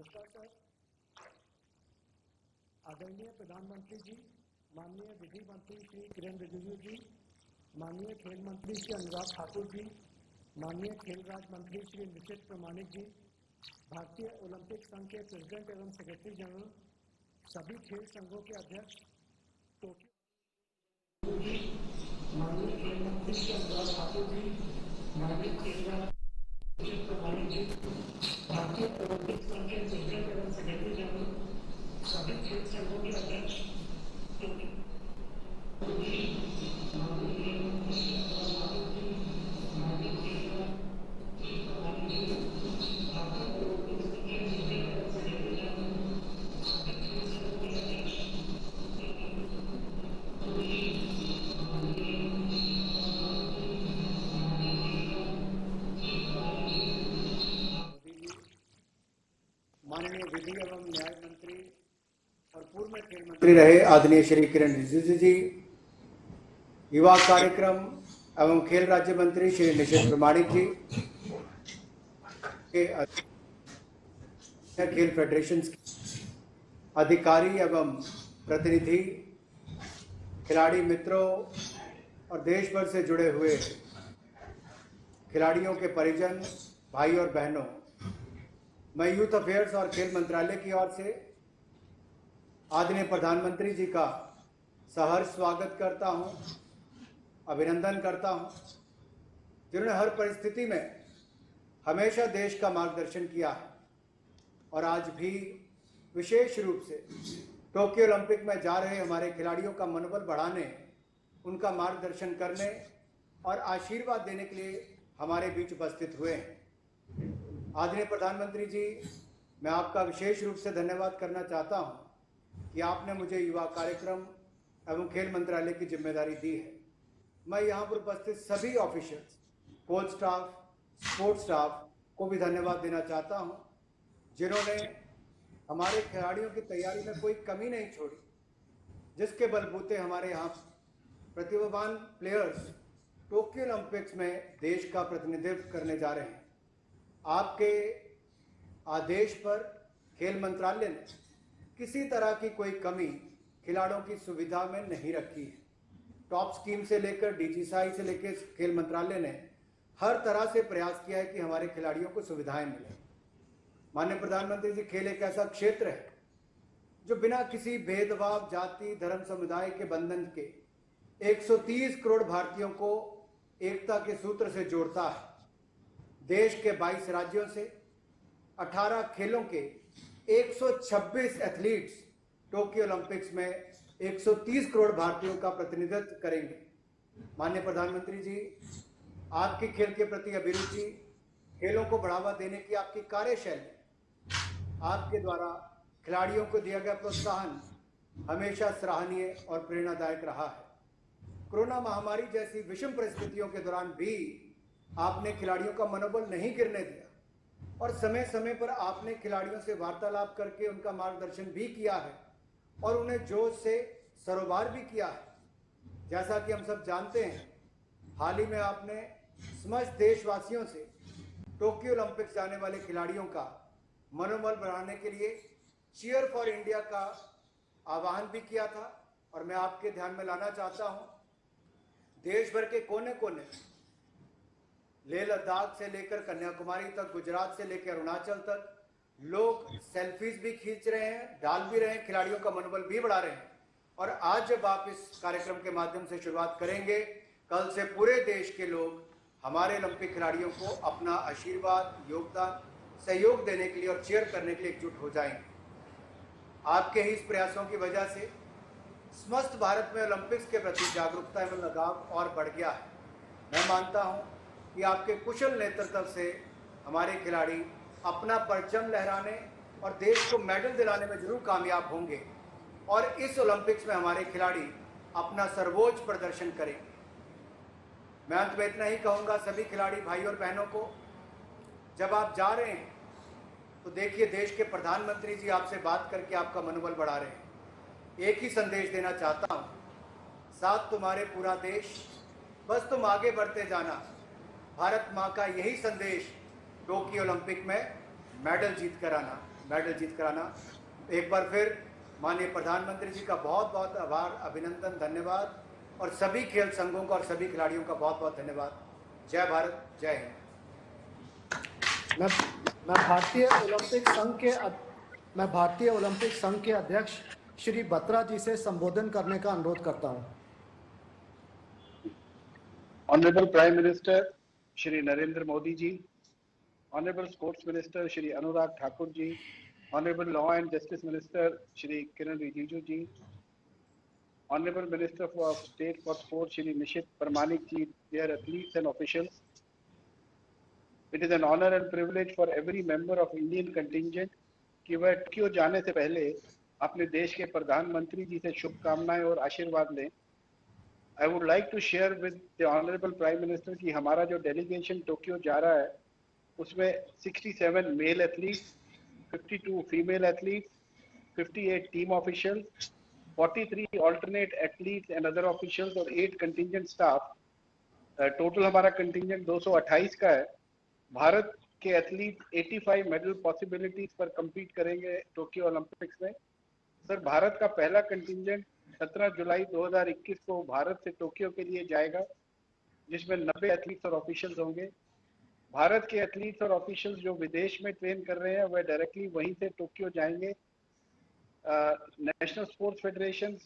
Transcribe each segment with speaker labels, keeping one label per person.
Speaker 1: नमस्कार सर। आदरणीय प्रधानमंत्री जी, माननीय विधि मंत्री श्री किरण रिजिजू जी, माननीय खेल मंत्री श्री अनुराग ठाकुर जी, माननीय खेल राज्य मंत्री श्री निशित प्रमाणिक जी, भारतीय ओलंपिक संघ के प्रेसिडेंट एवं सेक्रेटरी जनरल, सभी खेल संघों के अध्यक्ष, माननीय खेल मंत्री श्री अनुराग ठाकुर जी, माननीय खेल राज्य निशित प्रमाणिक जी, भारतीय ओलंपिक संघ के प्रेसिडेंट एवं सेक्रेटरी जनरल, सभी खेल संघों के अध्यक्ष, माननीय विधि एवं न्याय मंत्री और पूर्व खेल मंत्री रहे आदरणीय श्री किरण रिजिजू जी, युवा कार्यक्रम एवं खेल राज्य मंत्री श्री निशित प्रमाणिक जी, खेल फेडरेशन अधिकारी एवं प्रतिनिधि, खिलाड़ी मित्रों और देश भर से जुड़े हुए खिलाड़ियों के परिजन, भाई और बहनों, मैं यूथ अफेयर्स और खेल मंत्रालय की ओर से आदरणीय प्रधानमंत्री जी का सहर्ष स्वागत करता हूं, अभिनंदन करता हूं, जिन्होंने हर परिस्थिति में हमेशा देश का मार्गदर्शन किया है और आज भी विशेष रूप से टोक्यो ओलंपिक में जा रहे हमारे खिलाड़ियों का मनोबल बढ़ाने, उनका मार्गदर्शन करने और आशीर्वाद देने के लिए हमारे बीच उपस्थित हुए हैं। आदरणीय प्रधानमंत्री जी, मैं आपका विशेष रूप से धन्यवाद करना चाहता हूं कि आपने मुझे युवा कार्यक्रम एवं खेल मंत्रालय की जिम्मेदारी दी है। मैं यहाँ पर उपस्थित सभी officials, coach staff, sports staff को भी धन्यवाद देना चाहता हूं, जिन्होंने हमारे खिलाड़ियों की तैयारी में कोई कमी नहीं छोड़ी, जिसके बलबूते हमारे यहाँ प्रतिभावान प्लेयर्स टोक्यो ओलंपिक्स में देश का प्रतिनिधित्व करने जा रहे हैं। आपके आदेश पर खेल मंत्रालय ने किसी तरह की कोई कमी खिलाड़ियों की सुविधा में नहीं रखी है। टॉप स्कीम से लेकर डीजीसीआई से लेकर खेल मंत्रालय ने हर तरह से प्रयास किया है कि हमारे खिलाड़ियों को सुविधाएं मिलें। माननीय प्रधानमंत्री जी, खेल एक ऐसा क्षेत्र है जो बिना किसी भेदभाव, जाति, धर्म, समुदाय के बंधन के 130 करोड़ भारतीयों को एकता के सूत्र से जोड़ता है। देश के 22 राज्यों से 18 खेलों के 126 एथलीट्स टोक्यो ओलंपिक्स में 130 करोड़ भारतीयों का प्रतिनिधित्व करेंगे। माननीय प्रधानमंत्री जी, आपकी खेल के प्रति अभिरुचि, खेलों को बढ़ावा देने की आपकी कार्यशैली, आपके द्वारा खिलाड़ियों को दिया गया प्रोत्साहन हमेशा सराहनीय और प्रेरणादायक रहा है। कोरोना महामारी जैसी विषम परिस्थितियों के दौरान भी आपने खिलाड़ियों का मनोबल नहीं गिरने दिया और समय समय पर आपने खिलाड़ियों से वार्तालाप करके उनका मार्गदर्शन भी किया है और उन्हें जोश से सरोबार भी किया है। जैसा कि हम सब जानते हैं, हाल ही में आपने समस्त देशवासियों से टोक्यो ओलंपिक्स जाने वाले खिलाड़ियों का मनोबल बढ़ाने के लिए चीयर फॉर इंडिया का आह्वान भी किया था और मैं आपके ध्यान में लाना चाहता हूं, देश भर के कोने कोने, लेह लद्दाख से लेकर कन्याकुमारी तक, गुजरात से लेकर अरुणाचल तक लोग सेल्फीज भी खींच रहे हैं, डाल भी रहे हैं, खिलाड़ियों का मनोबल भी बढ़ा रहे हैं। और आज जब आप इस कार्यक्रम के माध्यम से शुरुआत करेंगे, कल से पूरे देश के लोग हमारे ओलंपिक खिलाड़ियों को अपना आशीर्वाद, योगदान, सहयोग देने के लिए और चीयर करने के लिए एकजुट हो जाएंगे। आपके ही इस प्रयासों की वजह से समस्त भारत में ओलंपिक्स के प्रति जागरूकता एवं लगाव और बढ़ गया है। मैं मानता हूं कि आपके कुशल नेतृत्व से हमारे खिलाड़ी अपना परचम लहराने और देश को मेडल दिलाने में जरूर कामयाब होंगे और इस ओलंपिक्स में हमारे खिलाड़ी अपना सर्वोच्च प्रदर्शन करेंगे। मैं अंत में इतना ही कहूंगा सभी खिलाड़ी भाई और बहनों को, जब आप जा रहे हैं तो देखिए, देश के प्रधानमंत्री जी आपसे बात करके आपका मनोबल बढ़ा रहे हैं। एक ही संदेश देना चाहता हूं, साथ तुम्हारे पूरा देश, बस तुम आगे बढ़ते जाना। भारत माँ का यही संदेश टोक्यो ओलंपिक में मेडल जीत कर आना। मेडल जीत कर आना। एक बार फिर माननीय प्रधानमंत्री जी का बहुत बहुत आभार, अभिनंदन, धन्यवाद, और सभी खेल संघों का और सभी खिलाड़ियों का बहुत बहुत धन्यवाद। जय भारत, जय हिंद।
Speaker 2: मैं भारतीय ओलंपिक संघ के अध्यक्ष श्री बत्रा जी से संबोधन करने का अनुरोध करता हूं।
Speaker 3: Honorable Prime Minister Shri Narendra Modi ji, Honorable Sports Minister Shri Anurag Thakur ji, Honorable Law and Justice Minister Shri Kiran Rijiju ji, Honorable Minister of State for Sport Shri Nishit Parmanik ji, dear athletes and officials, it is an honor and privilege for every member of Indian contingent कि वह Tokyo जाने से पहले अपने देश के प्रधानमंत्री जी से शुभकामनाएं और आशीर्वाद लें। I would like to share with the Honorable Prime Minister कि हमारा जो डेलीगेशन टोक्यो जा रहा है उसमें 67 male athletes, 52 female athletes, 58 team officials, 43 alternate athletes and other officials और 8 कंटिंजेंट स्टाफ, टोटल हमारा कंटिंजेंट 228 का है। भारत के एथलीट 85 मेडल पॉसिबिलिटीज पर compete करेंगे टोक्यो ओलंपिक्स में। सर, भारत का पहला कंटिंजेंट 17 जुलाई 2021 को भारत से टोक्यो के लिए जाएगा, जिसमें 90 एथलीट्स और ऑफिशियल्स होंगे। भारत के एथलीट्स और ऑफिशियल्स जो विदेश में ट्रेन कर रहे हैं वह डायरेक्टली वहीं से टोक्यो जाएंगे। National sports federation,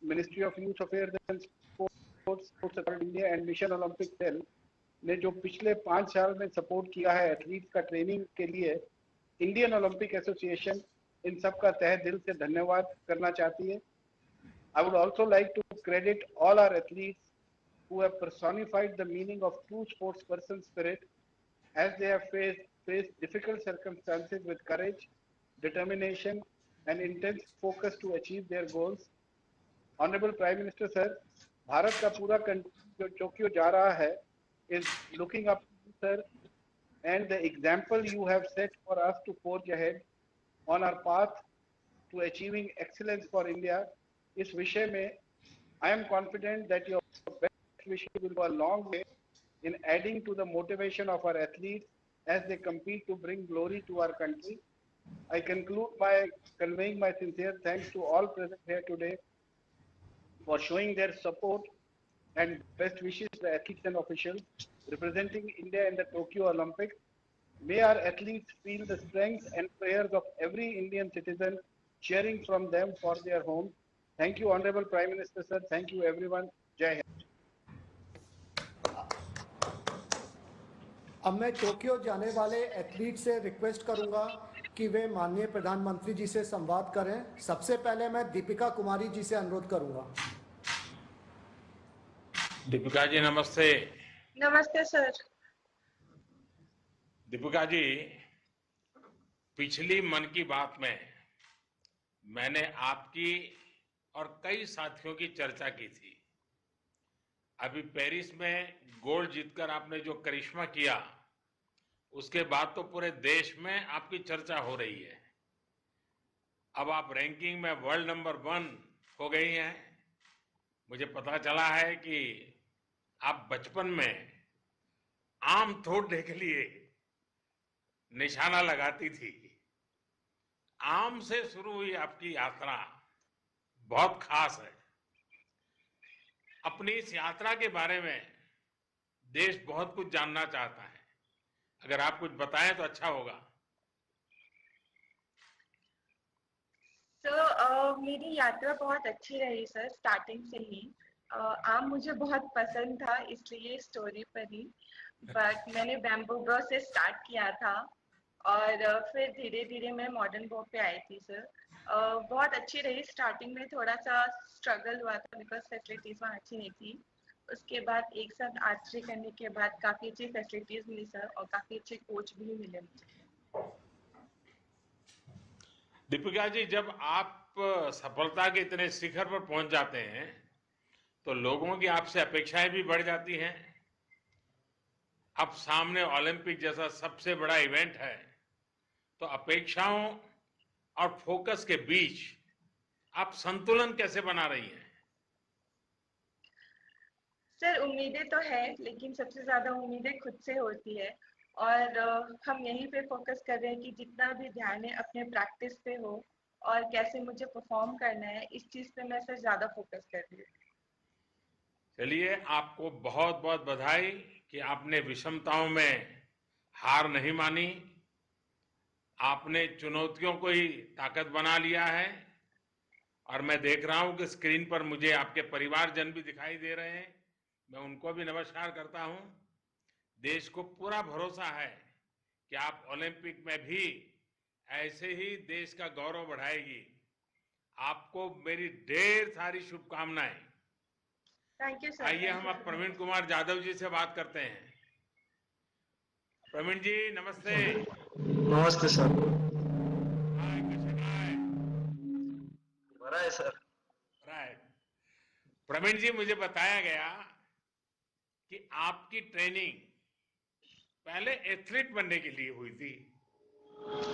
Speaker 3: ministry of youth affairs and sports authority India and mission Olympic cell ने जो पिछले 5 साल में सपोर्ट किया है एथलीट्स का ट्रेनिंग के लिए, इंडियन ओलंपिक एसोसिएशन इन सब का तहे दिल से धन्यवाद करना चाहती है। I would also like to credit all our athletes who have personified the meaning of true sports person spirit as they have faced difficult circumstances with courage, determination and intense focus to achieve their goals. Honorable Prime Minister Sir, Bharat का पूरा जो Tokyo जा रहा है is looking up to you, sir, and the example you have set for us to forge ahead on our path to achieving excellence for India. इस विषय में I am confident that your best wishes will go a long way in adding to the motivation of our athletes as they compete to bring glory to our country. I conclude by conveying my sincere thanks to all present here today for showing their support and best wishes to the athletes and officials representing India in the Tokyo Olympics. May our athletes feel the strength and prayers of every Indian citizen cheering from them for their home. Thank you, Honorable Prime Minister, sir. Thank you, everyone. Jai Hind.
Speaker 2: अब मैं Tokyo जाने वाले athlete से request करूंगा कि वे माननीय प्रधानमंत्री जी से संवाद करें। सबसे पहले मैं दीपिका कुमारी जी से अनुरोध करूंगा।
Speaker 4: दीपिका जी नमस्ते।
Speaker 5: नमस्ते सर।
Speaker 4: दीपिका जी, पिछली मन की बात में मैंने आपकी और कई साथियों की चर्चा की थी। अभी पेरिस में गोल्ड जीतकर आपने जो करिश्मा किया, उसके बाद तो पूरे देश में आपकी चर्चा हो रही है। अब आप रैंकिंग में वर्ल्ड नंबर 1 हो गई हैं। मुझे पता चला है कि आप बचपन में आम तोड़ने के लिए निशाना लगाती थी। आम से शुरू हुई आपकी यात्रा बहुत खास है। अपनी इस यात्रा के बारे में देश बहुत कुछ जानना चाहता है। अगर आप कुछ बताएं तो अच्छा होगा।
Speaker 5: मेरी यात्रा बहुत अच्छी रही सर। स्टार्टिंग से ही आम मुझे बहुत पसंद था, इसलिए स्टोरी पर ही। बट मैंने बैम्बू ब्रो से स्टार्ट किया था और फिर धीरे धीरे मैं मॉडर्न बो पे आई थी सर। बहुत अच्छी रही। स्टार्टिंग में थोड़ा सा स्ट्रगल हुआ था बिकॉज फैसिलिटीज वहाँ अच्छी नहीं थी। उसके बाद एक साथ आर्चरी करने के बाद काफी अच्छी फैसिलिटीज मिली सर और काफी अच्छे कोच भी मिले मुझे।
Speaker 4: दीपिका जी, जब आप सफलता के इतने शिखर पर पहुंच जाते हैं तो लोगों की आपसे अपेक्षाएं भी बढ़ जाती हैं। अब सामने ओलंपिक जैसा सबसे बड़ा इवेंट है, तो अपेक्षाओं और फोकस के बीच आप संतुलन कैसे बना रही हैं?
Speaker 5: सर, उम्मीदें तो है, लेकिन सबसे ज्यादा उम्मीदें खुद से होती है और हम यहीं पे फोकस कर रहे हैं कि जितना भी ध्यान है अपने प्रैक्टिस पे हो और कैसे मुझे परफॉर्म करना है, इस चीज पे मैं सर ज्यादा फोकस कर रही हूँ।
Speaker 4: चलिए, आपको बहुत बहुत बधाई कि आपने विषमताओं में हार नहीं मानी। आपने चुनौतियों को ही ताकत बना लिया है। और मैं देख रहा हूं कि स्क्रीन पर मुझे आपके परिवारजन भी दिखाई दे रहे हैं। मैं उनको भी नमस्कार करता हूं। देश को पूरा भरोसा है कि आप ओलंपिक में भी ऐसे ही देश का गौरव बढ़ाएगी। आपको मेरी ढेर सारी शुभकामनाएं।
Speaker 5: Thank you sir.
Speaker 4: आइए हम अब प्रवीण कुमार जाधव जी से बात करते हैं। प्रवीण जी नमस्ते।
Speaker 6: नमस्ते सर।
Speaker 4: हाय, कसे काय?
Speaker 6: बड़ा है सर।
Speaker 4: राइट। प्रवीण जी, मुझे बताया गया कि आपकी ट्रेनिंग पहले एथलीट बनने के लिए हुई थी।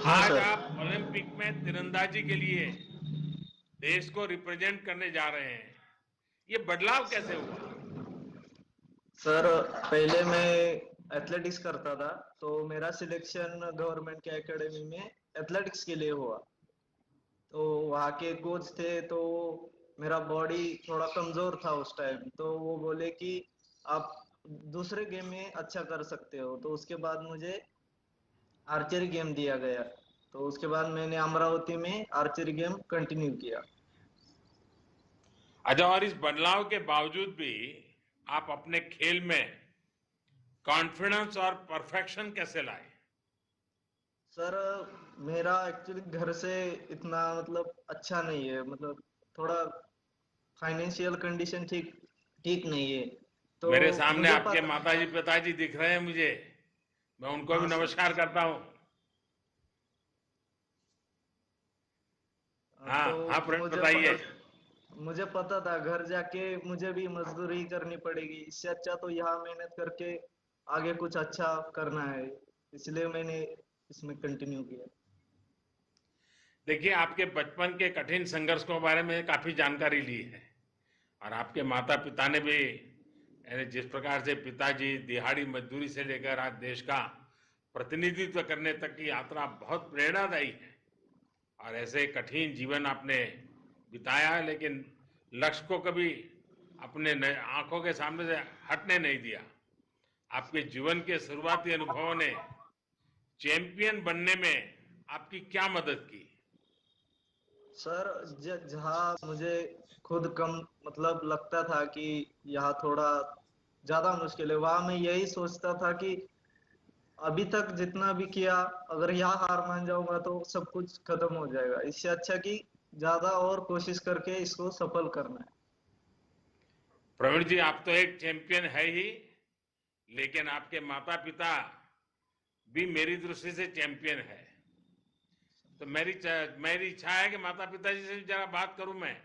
Speaker 6: हाँ
Speaker 4: आज
Speaker 6: सर।
Speaker 4: आप ओलंपिक में तीरंदाजी के लिए देश को रिप्रेजेंट करने जा रहे हैं। ये बदलाव कैसे हुआ?
Speaker 6: सर पहले मैं एथलेटिक्स करता था, तो मेरा सिलेक्शन गवर्नमेंट के एकेडमी में एथलेटिक्स के लिए हुआ। तो वहाँ के कोच थे, तो मेरा बॉडी थोड़ा कमजोर था उस टाइम, तो वो बोले कि आप दूसरे गेम में अच्छा कर सकते हो। तो उसके बाद मुझे आर्चरी गेम दिया गया। तो उसके बाद मैंने अमरावती में आर्चरी गेम कंटिन्यू किया।
Speaker 4: अच्छा, और इस बदलाव के बावजूद भी आप अपने खेल में कॉन्फिडेंस और परफेक्शन कैसे लाए?
Speaker 6: सर मेरा एक्चुअली घर से इतना मतलब अच्छा नहीं है, मतलब थोड़ा फाइनेंशियल कंडीशन ठीक ठीक नहीं है। तो
Speaker 4: मेरे सामने
Speaker 6: मुझे
Speaker 4: आपके
Speaker 6: पता।
Speaker 4: माताजी पिताजी दिख रहे हैं मुझे। मैं उनको भी
Speaker 6: हाँ सर।
Speaker 4: नमस्कार करता हूँ। हाँ
Speaker 6: तो
Speaker 4: हाँ, प्रवीण बताइए।
Speaker 6: मुझे पता था घर जाके मुझे भी मजदूरी करनी पड़ेगी, इससे अच्छा तो यहाँ मेहनत करके आगे कुछ अच्छा करना है, इसलिए मैंने इसमें कंटिन्यू किया।
Speaker 4: देखिए, आपके बचपन के कठिन संघर्ष के बारे में काफी जानकारी ली है। और आपके माता पिता ने भी, यानी जिस प्रकार से पिताजी दिहाड़ी मजदूरी से लेकर आज देश का प्रतिनिधित्व करने तक की यात्रा बहुत प्रेरणादायी है। और ऐसे कठिन जीवन आपने बिताया, लेकिन लक्ष्य को कभी अपने आंखों के सामने से हटने नहीं दिया। आपके जीवन के शुरुआती अनुभवों ने चैंपियन बनने में आपकी क्या मदद की?
Speaker 6: सर जहाँ मुझे खुद कम मतलब लगता था कि यहाँ थोड़ा ज्यादा मुश्किल है, वहां मैं यही सोचता था कि अभी तक जितना भी किया, अगर यहाँ हार मान जाऊंगा तो सब कुछ खत्म हो जाएगा। इससे अच्छा कि ज्यादा और कोशिश करके इसको सफल करना है।
Speaker 4: प्रवीण जी, आप तो एक चैंपियन है ही, लेकिन आपके माता पिता भी मेरी दृष्टि से चैंपियन है। तो मेरी इच्छा है कि माता पिता जी से जरा बात करूं मैं।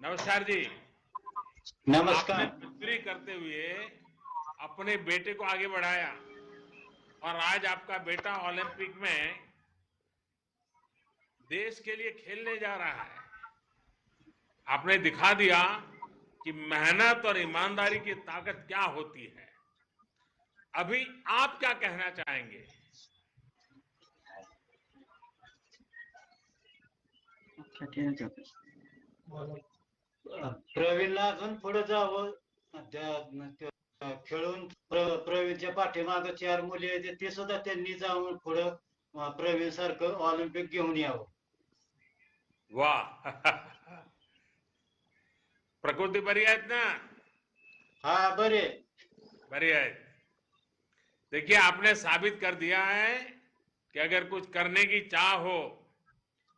Speaker 4: नमस्कार जी। आपने
Speaker 7: नमस्कार।
Speaker 4: मिमिक्री करते हुए अपने बेटे को आगे बढ़ाया और आज आपका बेटा ओलंपिक में देश के लिए खेलने जा रहा है। आपने दिखा दिया कि मेहनत और ईमानदारी की ताकत क्या होती है। अभी आप क्या कहना चाहेंगे?
Speaker 7: प्रवीणला अजून पुढे जावं. खेळून प्रवीणच्या पाठीमागे 4 मुली आहेत, ते सुद्धा त्यांनी जाऊन पुढे प्रवीण सारखं ऑलिम्पिक घेऊन यावं.
Speaker 4: वाह! प्रकृती बरी आहेत ना?
Speaker 7: हा, बरे.
Speaker 4: बरी आहेत। देखिए, आपने साबित कर दिया है कि अगर कुछ करने की चाह हो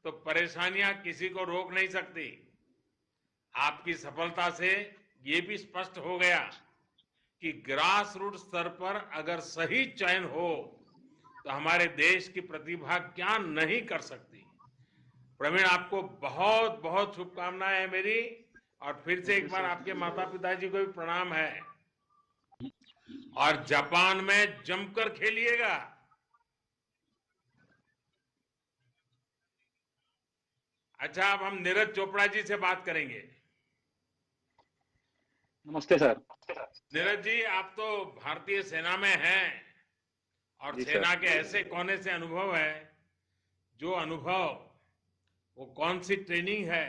Speaker 4: तो परेशानियां किसी को रोक नहीं सकती। आपकी सफलता से ये भी स्पष्ट हो गया कि ग्रास रूट स्तर पर अगर सही चयन हो तो हमारे देश की प्रतिभा क्या नहीं कर सकती। प्रवीण, आपको बहुत बहुत शुभकामनाएं हैं मेरी। और फिर से एक बार आपके माता पिताजी को भी प्रणाम है। और जापान में जमकर खेलिएगा। अच्छा, अब हम नीरज चोपड़ा जी से बात करेंगे।
Speaker 8: नमस्ते सर।
Speaker 4: नीरज जी, आप तो भारतीय सेना में हैं और
Speaker 8: जी सर।
Speaker 4: सेना के ऐसे कोने से अनुभव है, जो अनुभव, वो कौन सी ट्रेनिंग है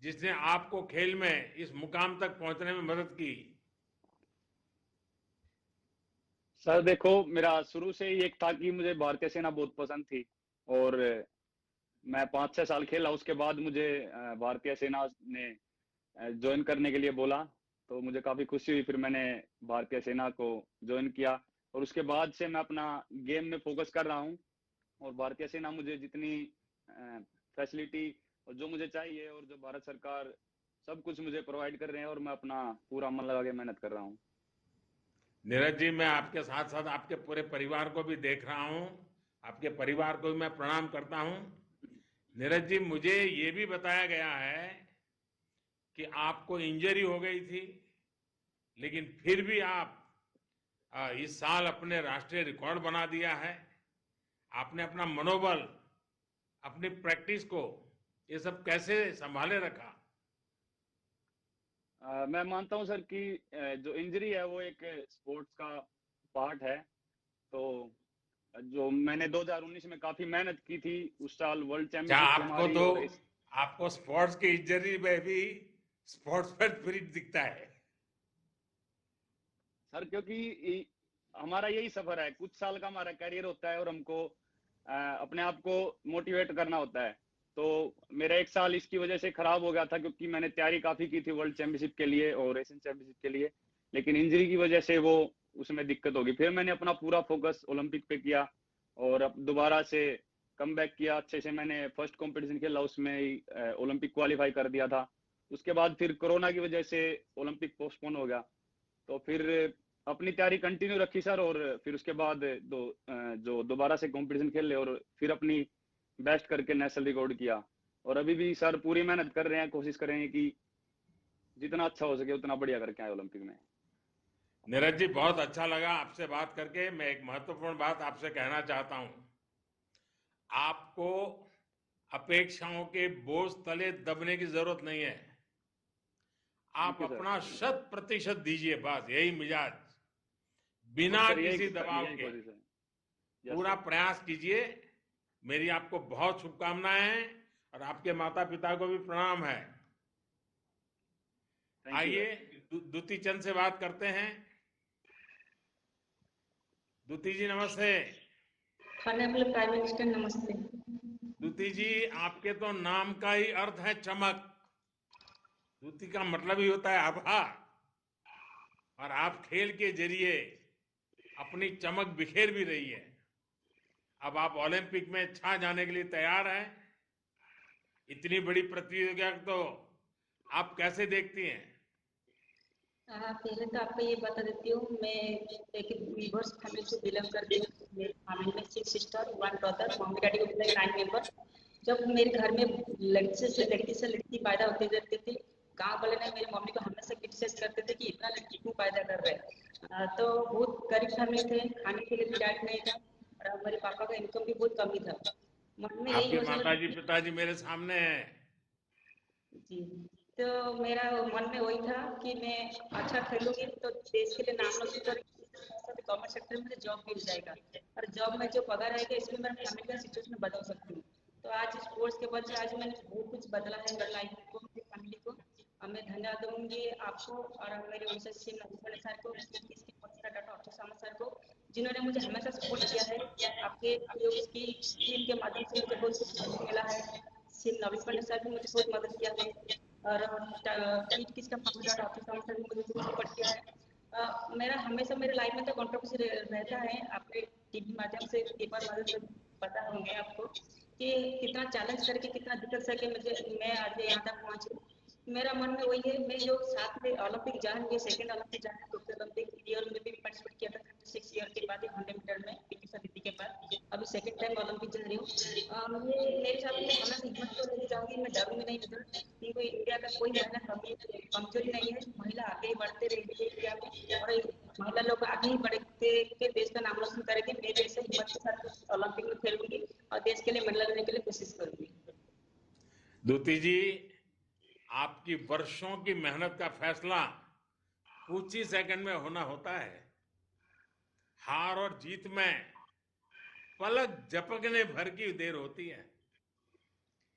Speaker 4: जिसने आपको खेल में इस मुकाम तक पहुंचने में मदद की?
Speaker 8: सर देखो, मेरा शुरू से ही एक था कि मुझे भारतीय सेना बहुत पसंद थी, और मैं 5-6 साल खेला। उसके बाद मुझे भारतीय सेना ने ज्वाइन करने के लिए बोला, तो मुझे काफी खुशी हुई। फिर मैंने भारतीय सेना को ज्वाइन किया, और उसके बाद से मैं अपना गेम में फोकस कर रहा हूँ। और भारतीय सेना मुझे जितनी फैसिलिटी और जो मुझे चाहिए, और जो भारत सरकार सब कुछ मुझे प्रोवाइड कर रहे हैं, और मैं अपना पूरा मन लगा के मेहनत कर रहा हूँ।
Speaker 4: नीरज जी, मैं आपके साथ साथ आपके पूरे परिवार को भी देख रहा हूं, आपके परिवार को भी मैं प्रणाम करता हूं। नीरज जी, मुझे ये भी बताया गया है कि आपको इंजरी हो गई थी, लेकिन फिर भी आप इस साल अपने राष्ट्रीय रिकॉर्ड बना दिया है। आपने अपना मनोबल, अपनी प्रैक्टिस को, ये सब कैसे संभाले रखा?
Speaker 8: मैं मानता हूं सर कि जो इंजरी है वो एक स्पोर्ट्स का पार्ट है। तो जो मैंने 2019 में काफी मेहनत की थी, उस साल वर्ल्ड
Speaker 4: क्या
Speaker 8: चैंपियनशिप थी
Speaker 4: आपको
Speaker 8: हमारी,
Speaker 4: तो,
Speaker 8: और इस
Speaker 4: आपको स्पोर्ट्स की इंजरी में भी स्पोर्ट्स पर स्पिरिट दिखता है।
Speaker 8: सर क्योंकि हमारा यही सफर है, कुछ साल का हमारा करियर होता है, और हमको अपने आप को मोटिवेट करना होता है। तो मेरा एक साल इसकी वजह से खराब हो गया था, क्योंकि मैंने तैयारी काफी की थी वर्ल्ड चैंपियनशिप के लिए और एशियन चैंपियनशिप के लिए, लेकिन इंजरी की वजह से वो उसमें दिक्कत होगी। फिर मैंने अपना पूरा फोकस ओलंपिक पे किया, और अब दोबारा से कम बैक किया अच्छे से। मैंने फर्स्ट कंपटीशन खेला, उसमें ही ओलंपिक क्वालिफाई कर दिया था। उसके बाद फिर कोरोना की वजह से ओलंपिक पोस्टपोन हो गया, तो फिर अपनी तैयारी कंटिन्यू रखी सर। और फिर उसके बाद जो दोबारा से कंपटीशन खेले, और फिर अपनी बेस्ट करके नेशनल रिकॉर्ड किया। और अभी भी सर पूरी मेहनत कर रहे हैं, कोशिश कर रहे हैं कि जितना अच्छा हो सके उतना बढ़िया करके आए ओलंपिक में।
Speaker 4: नीरज जी, बहुत अच्छा लगा आपसे बात करके। मैं एक महत्वपूर्ण बात आपसे कहना चाहता हूं। आपको अपेक्षाओं के बोझ तले दबने की जरूरत नहीं है। आप
Speaker 8: थैंक यू सर।
Speaker 4: अपना 100% दीजिए, बस यही मिजाज,
Speaker 8: जी
Speaker 4: बिना
Speaker 8: सर,
Speaker 4: किसी दबाव
Speaker 8: यही
Speaker 4: के
Speaker 8: कोशिश है। यस
Speaker 4: पूरा
Speaker 8: सर।
Speaker 4: प्रयास कीजिए। मेरी आपको बहुत शुभकामनाएं हैं, और आपके माता पिता को भी प्रणाम है।
Speaker 8: थैंक यू
Speaker 4: आइए
Speaker 8: सर।
Speaker 4: दुती चंद से बात करते हैं। दुती जी, नमस्ते।
Speaker 9: ऑनरेबल प्राइम मिनिस्टर नमस्ते।
Speaker 4: दुती जी, आपके तो नाम का ही अर्थ है चमक। दुती का मतलब ही होता है आभार, और आप खेल के जरिए अपनी चमक बिखेर भी रही है। अब आप ओलंपिक में छा जाने के लिए तैयार हैं। इतनी बड़ी प्रतियोगिता तो आप कैसे देखती हैं?
Speaker 9: पहले तो आपको ये बता देती हूँ, मैं एक वीवर्स फैमिली से बिलोंग करती हूँ। मेरी फैमिली में 6 सिस्टर 1 ब्रदर, मम्मी डैडी को मिला 9 मेंबर। जब मेरे घर में लड़की से लड़की पैदा होते जाते थे, गांव वाले ने मेरी मम्मी को हमेशा क्रिटिसाइज करते थे कि इतना लड़की क्यों पैदा कर रहे हैं। तो बहुत गरीब फैमिली थे, खाने के लिए भी डैडी नहीं था, और मेरे पापा का इनकम भी बहुत कम ही था। मन में यही
Speaker 4: आपके
Speaker 9: योजना
Speaker 4: माताजी पिताजी मेरे सामने हैं।
Speaker 9: जी, तो मेरा मन में वही था कि मैं अच्छा खेलूंगी तो देश के लिए नाम रोशन करूंगी, गवर्नमेंट सेक्टर में मुझे जॉब मिल जाएगा, और जॉब में जो पगार रहेगा इसमें मेरा फैमिली का सिचुएशन बदल सकती हूँ। तो आज स्पोर्ट्स के वजह से आज मैंने बहुत कुछ बदला है मेरी लाइफ को, मेरी फैमिली को। और मैं धन्यवाद दूंगी आपको और मेरे उनसे सीएम नवीन सर को, डॉक्टर अब्दुल समद सर को, जिन्होंने मुझे हमेशा सपोर्ट किया है। आपके की टीम के माध्यम से मुझे बहुत कुछ मिला है। सीएम नवीन पटनायक सर भी मुझे बहुत मदद किया है, और टीट किसका डॉक्टर अब्दुल समद सर भी मुझे बहुत सपोर्ट किया है। मेरा हमेशा मेरे लाइफ में तो कंट्रोवर्सी रहता है। आपके टीवी माध्यम से पेपर माध्यम से पता होंगे आपको कि कितना चैलेंज करके कितना दिक्कत करके मुझे मैं आज यहाँ तक पहुँची। मेरा मन में वही है, मैं जो साथ में ओलंपिक जाऊंगी, सेकंड ओलंपिक जाना, टोक्यो ओलंपिक ईयर में भी पार्टिसिपेट किया था 36 ईयर के बाद 100 मीटर में पीटी उषा दीदी के बाद। अभी सेकंड टाइम ओलंपिक जा रही हूँ। मेरे साथ में हमेशा हिम्मत को लेके जाऊंगी, मैं डरूंगी नहीं इधर, क्योंकि इंडिया का कोई महिला कमजोरी नहीं है। महिला आगे ही बढ़ते रहेगी इंडिया में, और महिला लोग आगे ही बढ़ते के देश का नाम रोशन करेगी। मैं जैसे हिम्मत के साथ ओलंपिक में खेलूंगी और देश के लिए मेडल लेने के लिए कोशिश करूंगी।
Speaker 4: दुती जी, आपकी वर्षों की मेहनत का फैसला कुछ ही सेकंड में होना होता है। हार और जीत में पलक झपकने भर की देर होती है,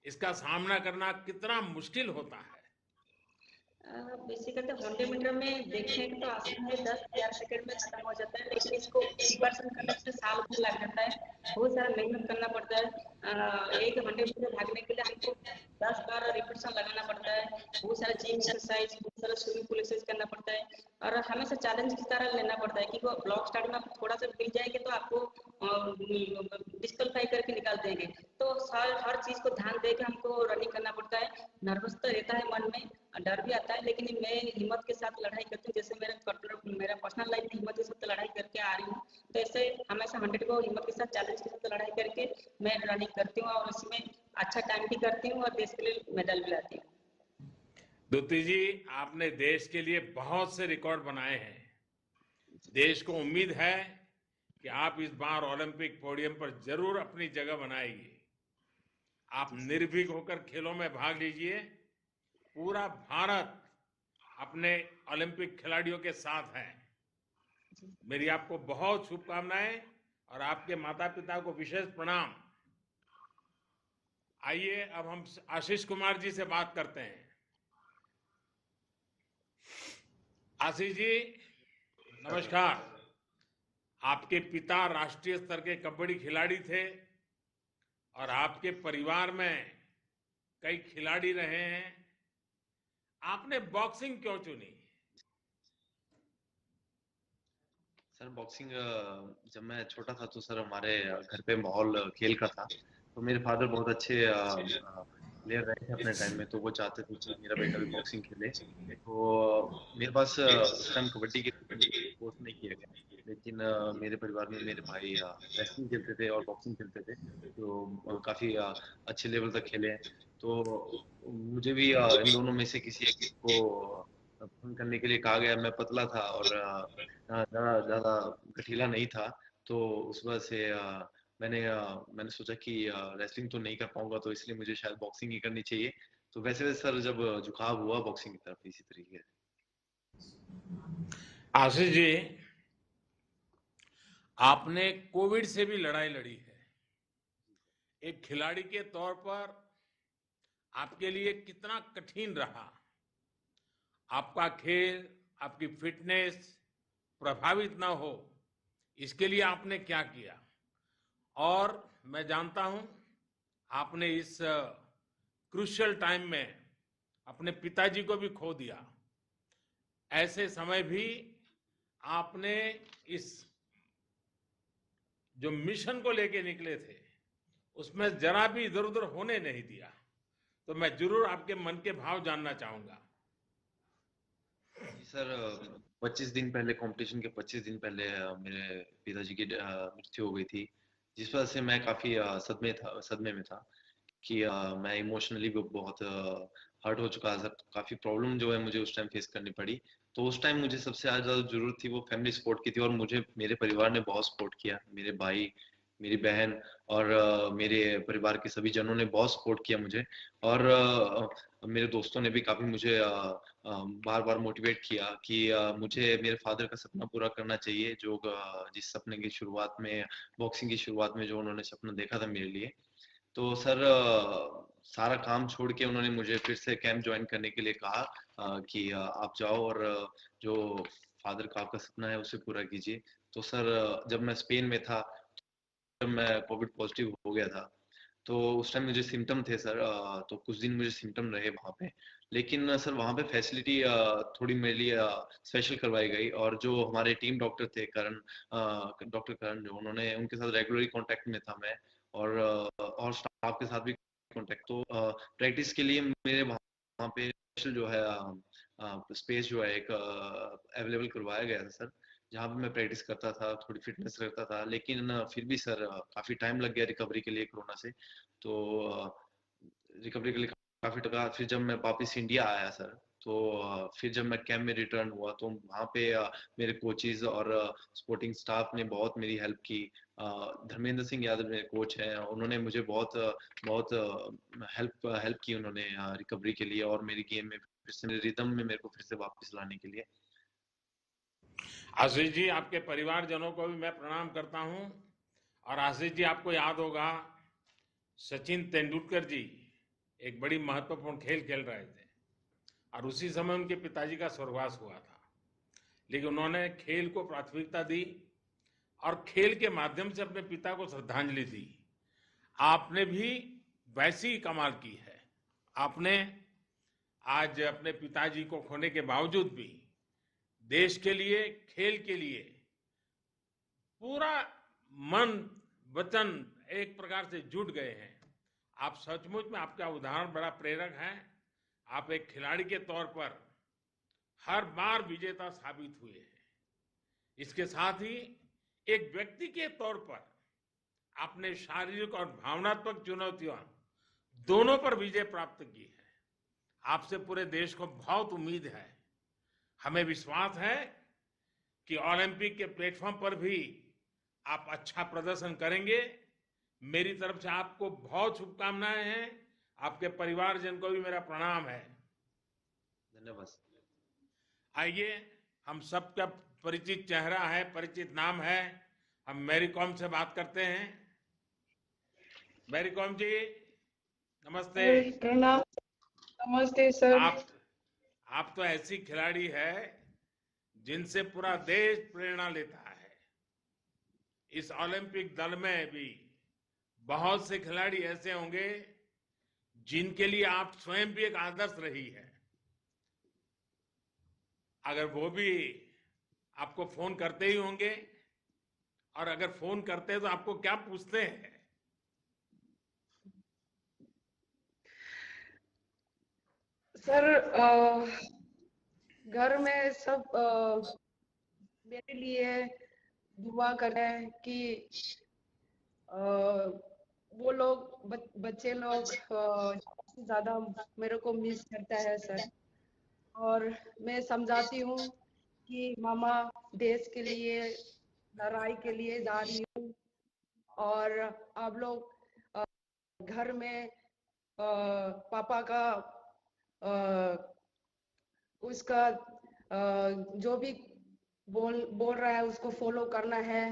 Speaker 4: इसका सामना करना कितना मुश्किल होता है।
Speaker 9: बेसिकली 100 मीटर में देखें तो आसान है, 10-11 सेकंड में खत्म हो जाता है, लेकिन इसको प्रिपरेशन करने में साल भर लग जाता है, बहुत सारा मेहनत करना पड़ता है। एक 100 मीटर भागने के लिए हमको 10-12 रिपीटेशन लगाना पड़ता है, बहुत सारा जिम एक्सरसाइज, बहुत सारा स्विमिंग पूल एक्सरसाइज करना पड़ता है, और हमेशा चैलेंज की तरह लेना पड़ता है कि वो ब्लॉक स्टार्ट में आपको थोड़ा सा मिल जाएगा तो आपको डिस्क्वालीफाई करके निकाल देंगे। तो हर चीज को ध्यान दे के हमको रनिंग करना पड़ता है। नर्वस तो रहता है मन में, डर भी आता है, लेकिन मैं हिम्मत के साथ लड़ाई करती हूँ। जैसे मेरा पर्सनल लाइफ में हिम्मत के साथ लड़ाई करके आ रही हूँ, तो ऐसे हमेशा 100 को हिम्मत के साथ, चैलेंज के साथ लड़ाई करके मैं रनिंग करती हूँ, और इसमें अच्छा टाइम भी करती हूँ और देश के लिए मेडल भी लाती हूँ।
Speaker 4: द्युति जी, आपने देश के लिए बहुत से रिकॉर्ड बनाए हैं। देश को उम्मीद है कि आप इस बार ओलंपिक पोडियम पर जरूर अपनी जगह बनाएंगे। आप निर्भीक होकर खेलों में भाग लीजिए। पूरा भारत अपने ओलंपिक खिलाड़ियों के साथ है। मेरी आपको बहुत शुभकामनाएं और आपके माता पिता को विशेष प्रणाम। आइए अब हम आशीष कुमार जी से बात करते हैं। आशीष जी, नमस्कार। आपके पिता राष्ट्रीय स्तर के कबड्डी खिलाड़ी थे और आपके परिवार में कई खिलाड़ी रहे हैं। आपने बॉक्सिंग क्यों चुनी?
Speaker 10: सर बॉक्सिंग जब मैं छोटा था तो सर हमारे घर पे माहौल खेल का था, तो मेरे फादर बहुत अच्छे प्लेयर रहे थे अपने टाइम में, तो वो चाहते थे कि मेरा बेटा भी बॉक्सिंग खेले। तो मेरे पास उस टाइम कबड्डी के कोर्स नहीं किया गया, लेकिन मेरे परिवार में मेरे भाई रेसलिंग खेलते थे और बॉक्सिंग खेलते थे, तो काफी अच्छे लेवल तक खेले हैं। तो मुझे भी इन दोनों में से किसी एक को पसंद करने के लिए कहा गया। मैं पतला था और ज्यादा ज्यादा गठीला नहीं था, तो उस वजह से मैंने सोचा कि रेसलिंग तो नहीं कर पाऊंगा, तो इसलिए मुझे शायद बॉक्सिंग ही करनी चाहिए। तो वैसे वैसे सर जब झुकाव हुआ बॉक्सिंग की तरफ इसी तरीके से।
Speaker 4: आशीष जी, आपने कोविड से भी लड़ाई लड़ी है। एक खिलाड़ी के तौर पर आपके लिए कितना कठिन रहा? आपका खेल, आपकी फिटनेस प्रभावित ना हो, इसके लिए आपने क्या किया? और मैं जानता हूं आपने इस क्रूशियल टाइम में अपने पिताजी को भी खो दिया। ऐसे समय भी आपने इस जो मिशन को लेके निकले थे उसमें जरा भी इधर उधर होने नहीं दिया। तो मैं जरूर आपके मन के भाव जानना चाहूंगा।
Speaker 10: जी सर, 25 दिन पहले, कंपटीशन के 25 दिन पहले मेरे पिताजी की मृत्यु हो गई थी, जिस वजह से मैं काफी सदमे में था कि मैं इमोशनली भी बहुत हर्ट हो चुका था। काफी प्रॉब्लम जो है मुझे उस टाइम फेस करनी पड़ी। तो उस टाइम मुझे सबसे ज्यादा जरूरत थी वो फैमिली सपोर्ट की थी, और मुझे मेरे परिवार ने बहुत सपोर्ट किया। मेरे भाई, मेरी बहन और मेरे परिवार के सभी जनों ने बहुत सपोर्ट किया मुझे, और मेरे दोस्तों ने भी काफी मुझे बार बार मोटिवेट किया कि मुझे मेरे फादर का सपना पूरा करना चाहिए, जो जिस सपने की शुरुआत में, बॉक्सिंग की शुरुआत में जो उन्होंने सपना देखा था मेरे लिए। तो सर सारा काम छोड़ के उन्होंने मुझे फिर से कैंप ज्वाइन करने के लिए कहा कि आप जाओ और जो फादर का आपका सपना है उसे पूरा कीजिए। तो सर जब मैं स्पेन में था, जब मैं कोविड पॉजिटिव हो गया था, तो उस टाइम मुझे सिम्टम थे सर। तो कुछ दिन मुझे सिम्टम रहे वहाँ पे, लेकिन सर वहाँ पे फैसिलिटी थोड़ी मेरे लिए स्पेशल करवाई गई, और जो हमारे टीम डॉक्टर थे डॉक्टर करण, जो उन्होंने, उनके साथ रेगुलरली कांटेक्ट में था मैं, और स्टाफ के साथ भी कांटेक्ट। तो प्रैक्टिस के लिए मेरे वहाँ पे स्पेशल जो है स्पेस जो है एक अवेलेबल करवाया गया था सर, जहाँ पे मैं प्रैक्टिस करता था, थोड़ी फिटनेस करता था। लेकिन फिर भी सर काफी टाइम लग गया रिकवरी के लिए कोरोना से। तो रिकवरी के लिए काफी टका। फिर जब मैं वापस इंडिया आया सर, तो फिर जब मैं कैंप में रिटर्न हुआ, तो वहाँ पे मेरे कोचेज और सपोर्टिंग स्टाफ ने बहुत मेरी हेल्प की। धर्मेंद्र सिंह यादव मेरे कोच हैं, उन्होंने मुझे बहुत बहुत हेल्प की उन्होंने रिकवरी के लिए, और मेरी गेम में फिर से, मेरे रिदम में मेरे को फिर से वापस लाने के लिए।
Speaker 4: आशीष जी, आपके परिवारजनों को भी मैं प्रणाम करता हूं और आशीष जी, आपको याद होगा सचिन तेंदुलकर जी एक बड़ी महत्वपूर्ण खेल खेल रहे थे और उसी समय उनके पिताजी का स्वर्गवास हुआ था, लेकिन उन्होंने खेल को प्राथमिकता दी और खेल के माध्यम से अपने पिता को श्रद्धांजलि दी। आपने भी वैसी ही कमाल की है। आपने आज अपने पिताजी को खोने के बावजूद भी देश के लिए, खेल के लिए पूरा मन वचन एक प्रकार से जुट गए हैं। आप सचमुच में, आपका उदाहरण बड़ा प्रेरक है। आप एक खिलाड़ी के तौर पर हर बार विजेता साबित हुए हैं। इसके साथ ही एक व्यक्ति के तौर पर आपने शारीरिक और भावनात्मक चुनौतियों दोनों पर विजय प्राप्त की है। आपसे पूरे देश को बहुत उम्मीद है। हमें विश्वास है कि ओलंपिक के प्लेटफॉर्म पर भी आप अच्छा प्रदर्शन करेंगे। मेरी तरफ से आपको बहुत शुभकामनाएं हैं। आपके परिवारजन को भी मेरा प्रणाम है।
Speaker 10: धन्यवाद।
Speaker 4: आइए, हम सबका परिचित चेहरा है, परिचित नाम है, हम मैरी कॉम से बात करते हैं। मैरी कॉम जी, नमस्ते।
Speaker 11: प्रणाम। नमस्ते सर।
Speaker 4: आप तो ऐसी खिलाड़ी है जिनसे पूरा देश प्रेरणा लेता है। इस ओलंपिक दल में भी बहुत से खिलाड़ी ऐसे होंगे जिनके लिए आप स्वयं भी एक आदर्श रही है। अगर वो भी आपको फोन करते ही होंगे, और अगर फोन करते हैं तो आपको क्या पूछते हैं?
Speaker 11: सर, घर में सब मेरे लिए दुआ करें कि वो लोग बच्चे लोग ज्यादा मेरे को मिस करता है सर। और मैं समझाती हूँ कि मामा देश के लिए, लड़ाई के लिए जा रही हूँ, और आप लोग घर में पापा का उसका जो भी बोल रहा है उसको फॉलो करना है,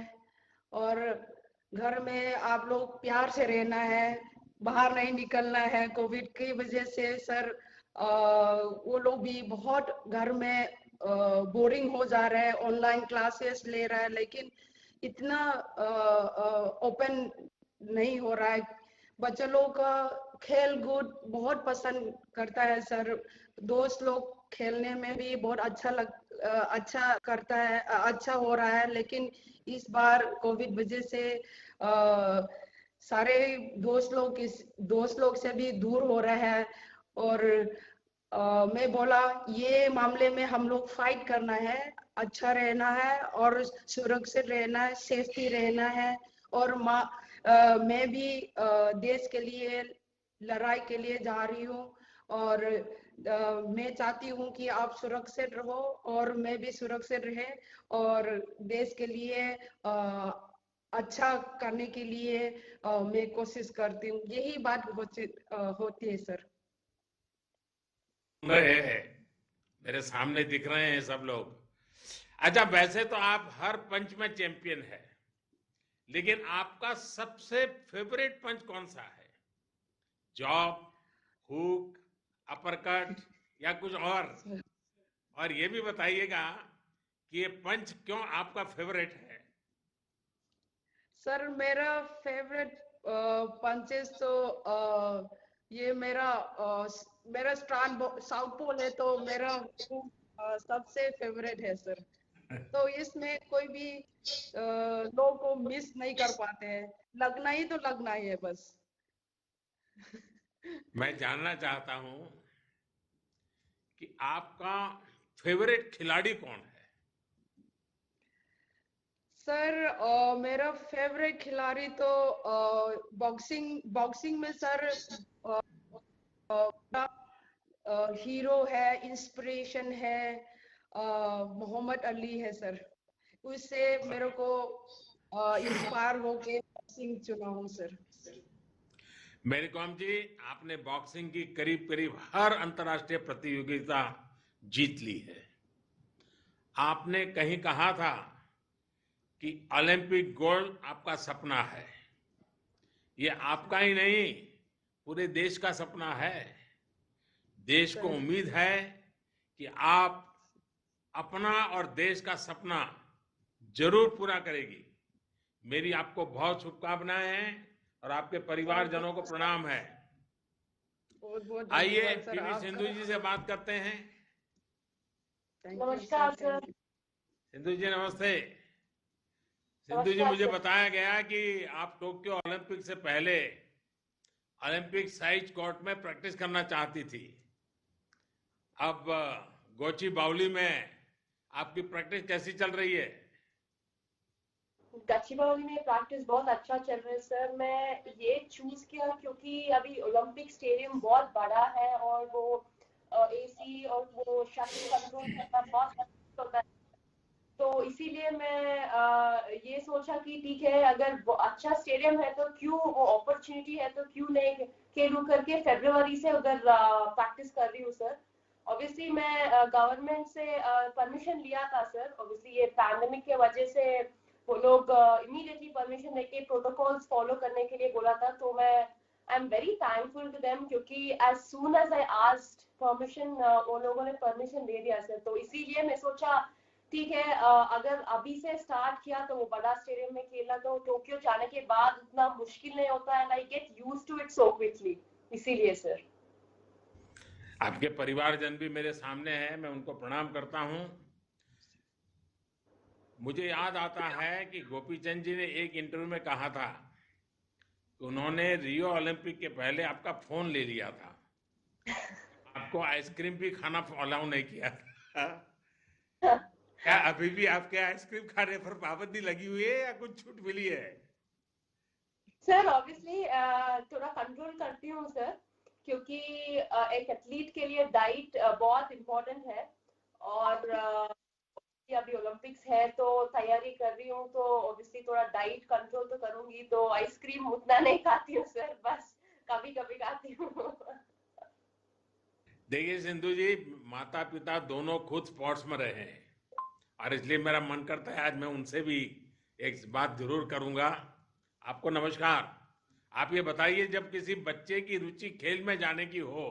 Speaker 11: और घर में आप लोग प्यार से रहना है, बाहर नहीं निकलना है। कोविड की वजह से सर वो लोग भी बहुत घर में बोरिंग हो जा रहा है, ऑनलाइन क्लासेस ले रहा है, लेकिन इतना ओपन नहीं हो रहा है। बच्चे लोग का खेल कूद बहुत पसंद करता है सर। दोस्त लोग खेलने में भी बहुत अच्छा करता है, अच्छा हो रहा है, लेकिन इस बार कोविड वजह से सारे दोस्त लोग से भी दूर हो रहे हैं। और मैं बोला ये मामले में हम लोग फाइट करना है, अच्छा रहना है और सुरक्षित रहना है, सेफ्टी रहना है। और मैं भी देश के लिए, लड़ाई के लिए जा रही हूँ, और मैं चाहती हूँ कि आप सुरक्षित रहो और मैं भी सुरक्षित रहे, और देश के लिए अच्छा करने के लिए मैं कोशिश करती हूँ। यही बात होती है सर।
Speaker 4: मेरे सामने दिख रहे हैं सब लोग। अच्छा, वैसे तो आप हर पंच में चैंपियन है, लेकिन आपका सबसे फेवरेट पंच कौन सा है? जॉब, हुक, अपरकट या कुछ और ये भी बताइएगा कि ये पंच क्यों आपका फेवरेट है?
Speaker 11: सर, मेरा फेवरेट पंचेस तो ये मेरा साउथ पोल है, तो मेरा सबसे फेवरेट है सर। तो इसमें कोई भी लोग को मिस नहीं कर पाते हैं, लगना ही तो लगना ही है बस।
Speaker 4: मैं जानना चाहता हूं कि आपका फेवरेट खिलाड़ी कौन है?
Speaker 11: सर, मेरा फेवरेट खिलाड़ी तो बॉक्सिंग में सर हीरो है, इंस्पिरेशन है, मोहम्मद अली है सर। उससे मेरे को इंस्पायर होके बॉक्सिंग चुना हूँ सर।
Speaker 4: मैरी कॉम जी, आपने बॉक्सिंग की करीब करीब हर अंतर्राष्ट्रीय प्रतियोगिता जीत ली है। आपने कहीं कहा था कि ओलंपिक गोल्ड आपका सपना है। ये आपका ही नहीं, पूरे देश का सपना है। देश को उम्मीद है कि आप अपना और देश का सपना जरूर पूरा करेगी। मेरी आपको बहुत शुभकामनाएं हैं और आपके परिवारजनों को प्रणाम है।
Speaker 11: बहुत बहुत
Speaker 4: आइए
Speaker 11: धन्यवाद सर
Speaker 4: पीवी
Speaker 11: आपका।
Speaker 4: सिंधु जी से बात करते हैं।
Speaker 11: नमस्कार सर।
Speaker 4: सिंधु जी नमस्ते। सिंधु जी, मुझे बताया गया कि आप टोक्यो ओलंपिक से पहले ओलंपिक साइज कोर्ट में प्रैक्टिस करना चाहती थी। अब गोची बावली में आपकी प्रैक्टिस कैसी चल रही है?
Speaker 12: गच्चीबावली में प्रैक्टिस बहुत अच्छा चल रहा है सर। मैं ये चूज किया क्योंकि अभी ओलंपिक स्टेडियम बहुत बड़ा है और वो एसी और वो शटल कंट्रोल करना बहुत मुश्किल होता है। तो इसीलिए मैं ये सोचा कि ठीक है, अगर वो अच्छा स्टेडियम है तो क्यों, वो अपॉर्चुनिटी है तो क्यों नहीं खेलूं करके फरवरी से उधर प्रैक्टिस कर रही हूँ सर। ऑब्वियसली मैं गवर्नमेंट से परमिशन लिया था सर। ऑब्वियसली ये पैंडेमिक के वजह से वो लोग इमीडिएटली परमिशन देके प्रोटोकॉल्स फॉलो करने के लिए बोला था। तो मैं I am very thankful to them क्योंकि as soon as I asked permission उन लोगों ने परमिशन दे दिया सर। तो इसीलिए मैं सोचा ठीक है, अगर अभी से स्टार्ट किया तो वो बड़ा स्टेडियम में खेलना तो टोक्यो जाने के बाद उतना मुश्किल नहीं होता and I get used to it so quickly. इसीलिए सर।
Speaker 4: आपके परिवारजन भी मेरे सामने हैं, मैं उनको प्रणाम करता हूं। मुझे याद आता है कि गोपीचंद जी ने एक इंटरव्यू में कहा था कि उन्होंने रियो ओलंपिक के पहले आपका फोन ले लिया था, आपको आइसक्रीम भी खाना अलाउ नहीं किया था। क्या अभी भी आपके आइसक्रीम खाने पर पाबंदी लगी हुई है या कुछ छूट मिली है?
Speaker 12: सर ऑब्वियसली थोड़ा कंट्रोल करती हूँ सर, क्योंकि एक एथलीट के लिए डाइट बहुत इम्पोर्टेंट है। और अभी ओलंपिक्स है तो तैयारी कर रही हूँ, तो ऑब्वियसली थोड़ा डाइट कंट्रोल तो करूंगी। तो आइसक्रीम उतना नहीं खाती हूँ सर, बस कभी कभी खाती हूँ।
Speaker 4: देखिए सिंधु जी, माता पिता दोनों खुद स्पोर्ट्स में रहे हैं और इसलिए मेरा मन करता है आज मैं उनसे भी एक बात जरूर करूंगा। आपको नमस्कार। आप ये बताइए, जब किसी बच्चे की रुचि खेल में जाने की हो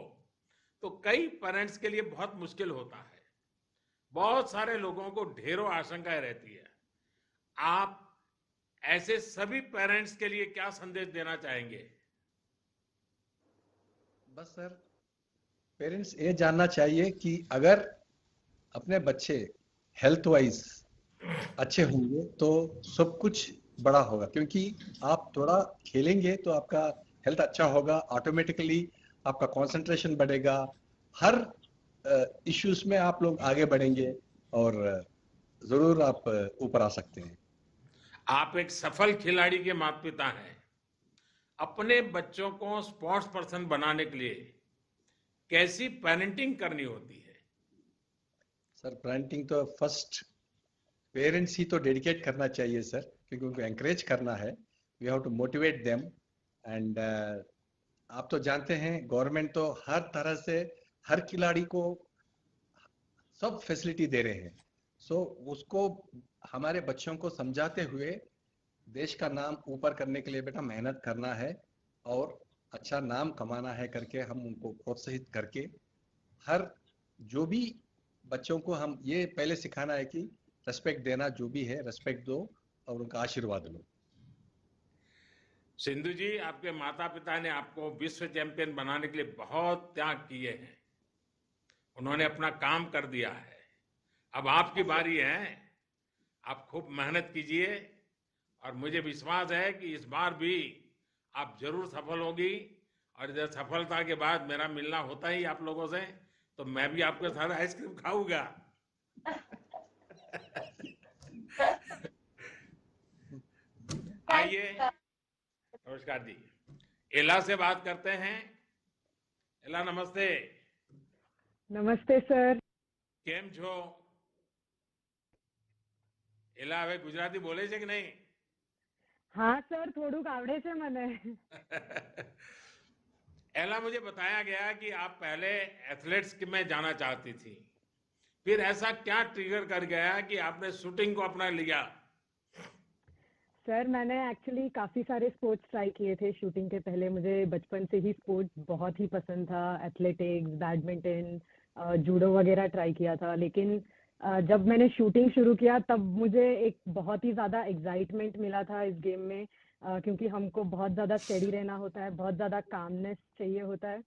Speaker 4: तो कई पेरेंट्स के लिए बहुत मुश्किल होता है। बहुत सारे लोगों को ढेरों आशंकाएं रहती है। आप ऐसे सभी पेरेंट्स के लिए क्या संदेश देना चाहेंगे?
Speaker 13: बस सर, पेरेंट्स ये जानना चाहिए कि अगर अपने बच्चे हेल्थ वाइज अच्छे होंगे तो सब कुछ बड़ा होगा, क्योंकि आप थोड़ा खेलेंगे तो आपका हेल्थ अच्छा होगा, ऑटोमेटिकली आपका कंसंट्रेशन बढ़ेगा, हर इश्यूज में आप लोग आगे बढ़ेंगे और जरूर आप ऊपर आ सकते हैं।
Speaker 4: आप एक सफल खिलाड़ी के माता पिता हैं। अपने बच्चों को स्पोर्ट्स पर्सन बनाने के लिए कैसी पेरेंटिंग करनी होती है?
Speaker 13: सर पेरेंटिंग तो फर्स्ट पेरेंट्स ही तो डेडिकेट करना चाहिए सर, क्योंकि उनको एंकरेज करना है। We have to motivate them and आप तो जानते हैं गवर्नमेंट तो हर तरह से हर खिलाड़ी को सब फैसिलिटी दे रहे हैं। सो उसको हमारे बच्चों को समझाते हुए देश का नाम ऊपर करने के लिए बेटा मेहनत करना है और अच्छा नाम कमाना है करके हम उनको प्रोत्साहित करके हर जो भी बच्चों को हम ये पहले सिखाना है कि रेस्पेक्ट देना, जो भी है रेस्पेक्ट दो और उनका आशीर्वाद लो।
Speaker 4: सिंधु जी, आपके माता पिता ने आपको विश्व चैंपियन बनाने के लिए बहुत त्याग किए हैं। उन्होंने अपना काम कर दिया है। अब आपकी बारी है। आप खूब मेहनत कीजिए और मुझे विश्वास है कि इस बार भी आप जरूर सफल होगी। और जब सफलता के बाद मेरा मिलना होता ही आप लोगों से, तो मैं भी आपके साथ आइसक्रीम खाऊंगा। आइए, नमस्कार जी। एला से बात करते हैं। एला नमस्ते।
Speaker 14: नमस्ते सर।
Speaker 4: केम छो? एला હવે ગુજરાતી બોલે છે કે નહીં?
Speaker 14: हाँ सर, થોડુંક આવડે છે મને।
Speaker 4: एला, मुझे बताया गया कि आप पहले एथलेट्स में जाना चाहती थी, फिर ऐसा क्या ट्रिगर कर गया कि आपने शूटिंग को अपना लिया?
Speaker 14: सर मैंने एक्चुअली काफ़ी सारे स्पोर्ट्स ट्राई किए थे शूटिंग के पहले। मुझे बचपन से ही स्पोर्ट्स बहुत ही पसंद था। एथलेटिक्स, बैडमिंटन, जूडो वगैरह ट्राई किया था। लेकिन जब मैंने शूटिंग शुरू किया तब मुझे एक बहुत ही ज़्यादा एक्साइटमेंट मिला था इस गेम में, क्योंकि हमको बहुत ज़्यादा स्टेडी रहना होता है, बहुत ज़्यादा कामनेस चाहिए होता है।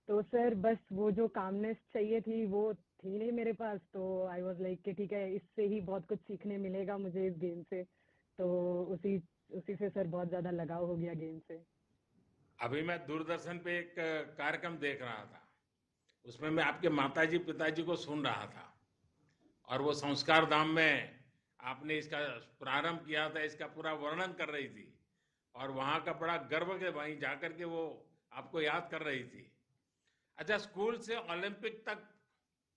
Speaker 14: तो सर बस वो जो कामनेस चाहिए थी वो थी नहीं मेरे पास। तो आई वाज लाइक कि ठीक है, इससे ही बहुत कुछ सीखने मिलेगा मुझे इस गेम से। तो उसी उसी से सर बहुत ज़्यादा लगाव हो गया गेम से।
Speaker 4: अभी मैं दूरदर्शन पे एक कार्यक्रम देख रहा था, उसमें मैं आपके माताजी पिताजी को सुन रहा था और वो संस्कार धाम में आपने इसका प्रारंभ किया था, इसका पूरा वर्णन कर रही थी और वहाँ का बड़ा गर्व के वहीं जाकर के वो आपको याद कर रही थी। अच्छा, स्कूल से ओलंपिक तक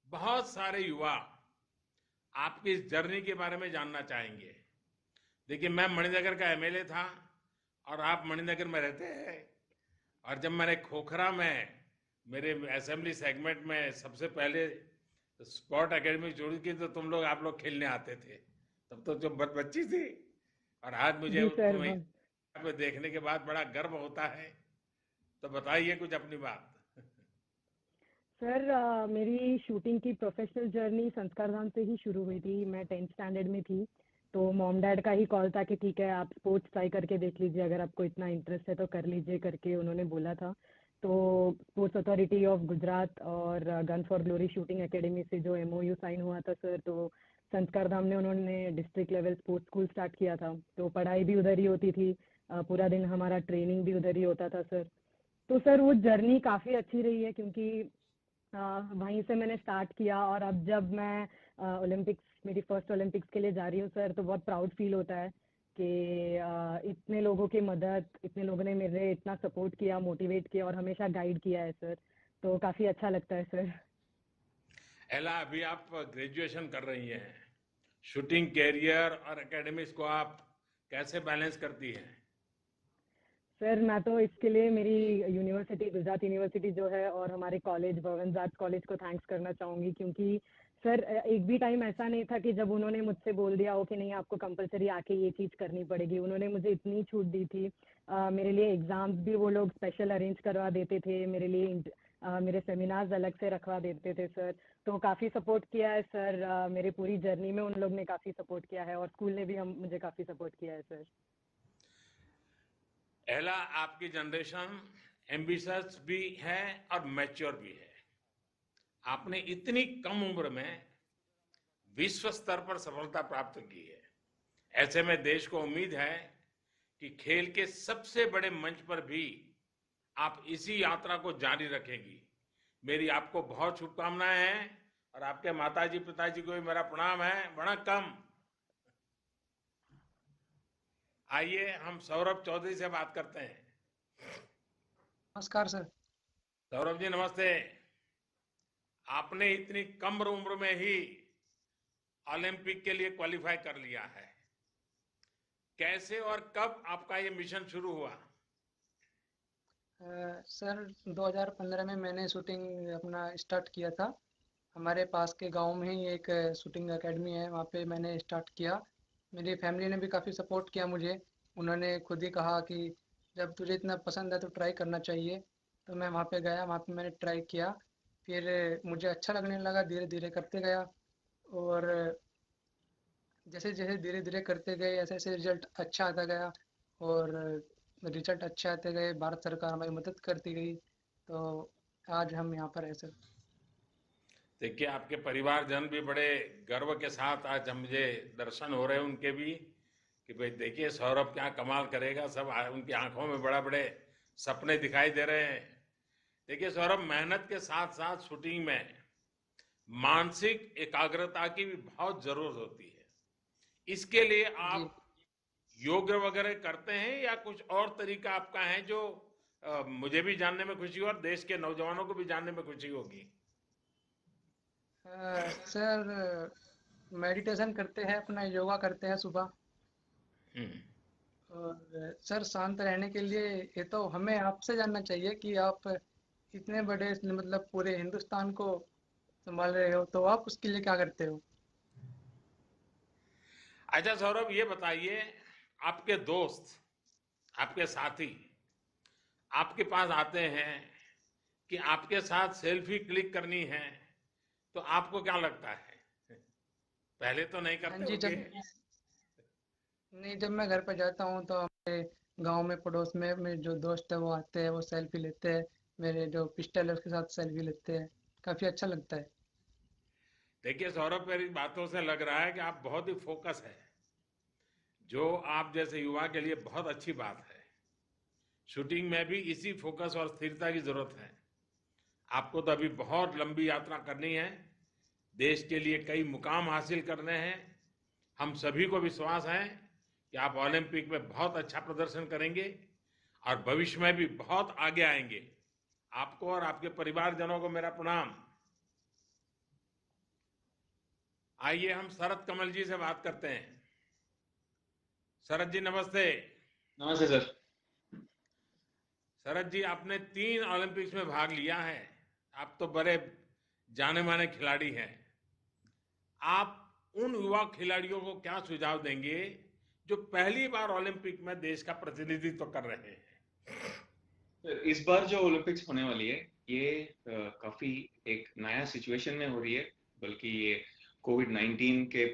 Speaker 4: बहुत सारे युवा आपकी इस जर्नी के बारे में जानना चाहेंगे। देखिए, मैं मणिनगर का एमएलए था और आप मणिनगर में रहते हैं, और जब मैंने खोखरा में मेरे असेंबली सेगमेंट में सबसे पहले स्पोर्ट एकेडमी शुरू की तो आप लोग खेलने आते थे। तब तो जो बच्ची थी, और आज मुझे
Speaker 14: जी सर।
Speaker 4: तुम्हें देखने के बाद बड़ा गर्व होता है। तो बताइए कुछ अपनी बात।
Speaker 14: सर मेरी शूटिंग की प्रोफेशनल जर्नी संस्कार धाम से ही शुरू हुई थी। मैं 10th स्टैंडर्ड में थी, तो मॉम डैड का ही कॉल था कि ठीक है आप स्पोर्ट्स ट्राई करके देख लीजिए, अगर आपको इतना इंटरेस्ट है तो कर लीजिए करके उन्होंने बोला था। तो स्पोर्ट्स अथॉरिटी ऑफ गुजरात और gun for glory shooting academy से जो MOU साइन हुआ था सर, तो संस्कार धाम ने उन्होंने district level sports school start किया था। तो पढ़ाई भी उधर ही होती थी, पूरा दिन हमारा ट्रेनिंग भी उधर ही होता था सर। तो सर वो जर्नी काफ़ी अच्छी रही है, क्योंकि वहीं से मैंने स्टार्ट किया। और अब जब मैं ओलंपिक्स, मेरी फर्स्ट ओलंपिक्स के लिए जा रही हूँ सर, तो बहुत प्राउड फील होता है कि इतने लोगों की मदद, इतने लोगों ने मेरे इतना सपोर्ट किया, मोटिवेट किया और हमेशा गाइड किया है सर। तो काफ़ी अच्छा लगता है सर।
Speaker 4: एला, अभी आप ग्रेजुएशन कर रही हैं, शूटिंग कैरियर और एकेडमिक्स को आप कैसे बैलेंस करती हैं?
Speaker 14: सर मैं तो इसके लिए मेरी यूनिवर्सिटी, गुजरात यूनिवर्सिटी जो है, और हमारे कॉलेज भवन आर्ट्स कॉलेज को थैंक्स करना चाहूँगी, क्योंकि सर एक भी टाइम ऐसा नहीं था कि जब उन्होंने मुझसे बोल दिया हो कि नहीं आपको कंपलसरी आके ये चीज़ करनी पड़ेगी। उन्होंने मुझे इतनी छूट दी थी। मेरे लिए एग्ज़ाम्स भी वो लोग स्पेशल अरेंज करवा देते थे, मेरे लिए मेरे सेमिनार्स अलग से रखवा देते थे सर। तो काफ़ी सपोर्ट किया है सर, मेरे पूरी जर्नी में उन लोग ने काफ़ी सपोर्ट किया है, और स्कूल ने भी मुझे काफ़ी सपोर्ट किया है सर।
Speaker 4: एला, आपकी जनरेशन एम्बिशियस भी है और मैच्योर भी है। आपने इतनी कम उम्र में विश्व स्तर पर सफलता प्राप्त की है। ऐसे में देश को उम्मीद है कि खेल के सबसे बड़े मंच पर भी आप इसी यात्रा को जारी रखेंगी। मेरी आपको बहुत शुभकामनाएं हैं, और आपके माताजी पिताजी को भी मेरा प्रणाम है। वणक्कम। आइए हम सौरभ चौधरी से बात करते हैं।
Speaker 15: नमस्कार सर।
Speaker 4: सौरभ जी नमस्ते। आपने इतनी कम उम्र में ही ओलंपिक के लिए क्वालिफाई कर लिया है। कैसे और कब आपका ये मिशन शुरू हुआ?
Speaker 15: सर 2015 में मैंने शूटिंग अपना स्टार्ट किया था। हमारे पास के गांव में ही एक शूटिंग एकेडमी है, वहाँ पे मैंने स्टार्ट किया। मेरी फैमिली ने भी काफ़ी सपोर्ट किया मुझे। उन्होंने खुद ही कहा कि जब तुझे इतना पसंद है तो ट्राई करना चाहिए। तो मैं वहाँ पे गया, वहाँ पे मैंने ट्राई किया, फिर मुझे अच्छा लगने लगा, धीरे धीरे करते गया। और जैसे जैसे धीरे धीरे करते गए ऐसे ऐसे रिजल्ट अच्छा आता गया, और रिजल्ट अच्छे आते गए, भारत सरकार हमारी मदद करती गई, तो आज हम यहाँ पर हैं सर।
Speaker 4: देखिए, आपके परिवारजन भी बड़े गर्व के साथ आज मुझे दर्शन हो रहे हैं उनके भी, कि भाई देखिए सौरभ क्या कमाल करेगा। सब उनकी आंखों में बड़ा बड़े सपने दिखाई दे रहे हैं। देखिए सौरभ, मेहनत के साथ साथ शूटिंग में मानसिक एकाग्रता की भी बहुत जरूरत होती है। इसके लिए आप योग वगैरह करते हैं या कुछ और तरीका आपका है जो मुझे भी जानने में खुशी हो और देश के नौजवानों को भी जानने में खुशी होगी?
Speaker 15: सर मेडिटेशन करते हैं, अपना योगा करते हैं सुबह। और सर शांत रहने के लिए ये तो हमें आपसे जानना चाहिए कि आप इतने बड़े मतलब पूरे हिंदुस्तान को संभाल रहे हो, तो आप उसके लिए क्या करते हो?
Speaker 4: अच्छा सौरभ, ये बताइए, आपके दोस्त, आपके साथी आपके पास आते हैं कि आपके साथ सेल्फी क्लिक करनी है, तो आपको क्या लगता है? पहले तो नहीं
Speaker 15: हाँ
Speaker 4: करते
Speaker 15: जी,
Speaker 4: होंगे।
Speaker 15: जब मैं घर पर जाता हूँ तो हमारे गांव में पड़ोस में मेरे जो दोस्त है वो आते हैं, वो सेल्फी लेते हैं, मेरे जो पिस्टल है उसके साथ सेल्फी लेते हैं, काफी अच्छा लगता है।
Speaker 4: देखिए सौरभ, मेरी बातों से लग रहा है कि आप बहुत ही फोकस है, जो आप जैसे युवा के लिए बहुत अच्छी बात है। शूटिंग में भी इसी फोकस और स्थिरता की जरूरत है। आपको तो अभी बहुत लंबी यात्रा करनी है, देश के लिए कई मुकाम हासिल करने हैं। हम सभी को विश्वास है कि आप ओलंपिक में बहुत अच्छा प्रदर्शन करेंगे और भविष्य में भी बहुत आगे आएंगे। आपको और आपके परिवारजनों को मेरा प्रणाम। आइए हम शरद कमल जी से बात करते हैं। शरद जी नमस्ते।
Speaker 16: नमस्ते सर।
Speaker 4: शरद जी, आपने 3 ओलंपिक्स में भाग लिया है, आप तो बड़े जाने माने खिलाड़ी हैं। आप उन युवा खिलाड़ियों को क्या सुझाव देंगे जो पहली बार ओलंपिक में देश का प्रतिनिधित्व कर रहे हैं?
Speaker 16: इस बार जो ओलंपिक्स होने वाली है ये काफी एक नया सिचुएशन में हो रही है, बल्कि ये कोविड-19 के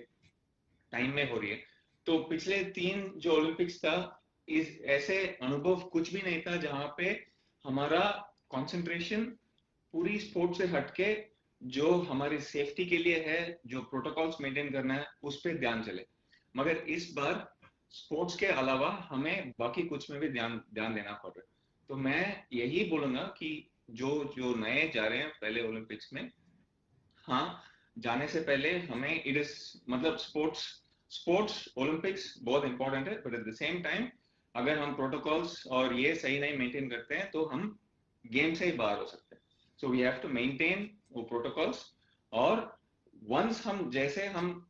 Speaker 16: टाइम में हो रही है। तो पिछले 3 जो ओलंपिक्स था, इस ऐसे अनुभव कुछ भी नहीं था जहां पे हमारा कंसंट्रेशन पूरी स्पोर्ट से हटके जो हमारी सेफ्टी के लिए है, जो प्रोटोकॉल्स मेंटेन करना है, उस पर ध्यान चले। मगर इस बार स्पोर्ट्स के अलावा हमें बाकी कुछ में भी ध्यान देना पड़ रहा है। तो मैं यही बोलूंगा कि जो जो नए जा रहे हैं पहले ओलंपिक्स में, हाँ, जाने से पहले हमें इट इज मतलब स्पोर्ट्स ओलंपिक्स बहुत इंपॉर्टेंट है, but at the same time अगर हम प्रोटोकॉल्स और ये सही नहीं मेंटेन करते हैं तो हम गेम से ही बाहर हो सकते हैं। So we have to maintain वो प्रोटोकॉल्स, और वंस हम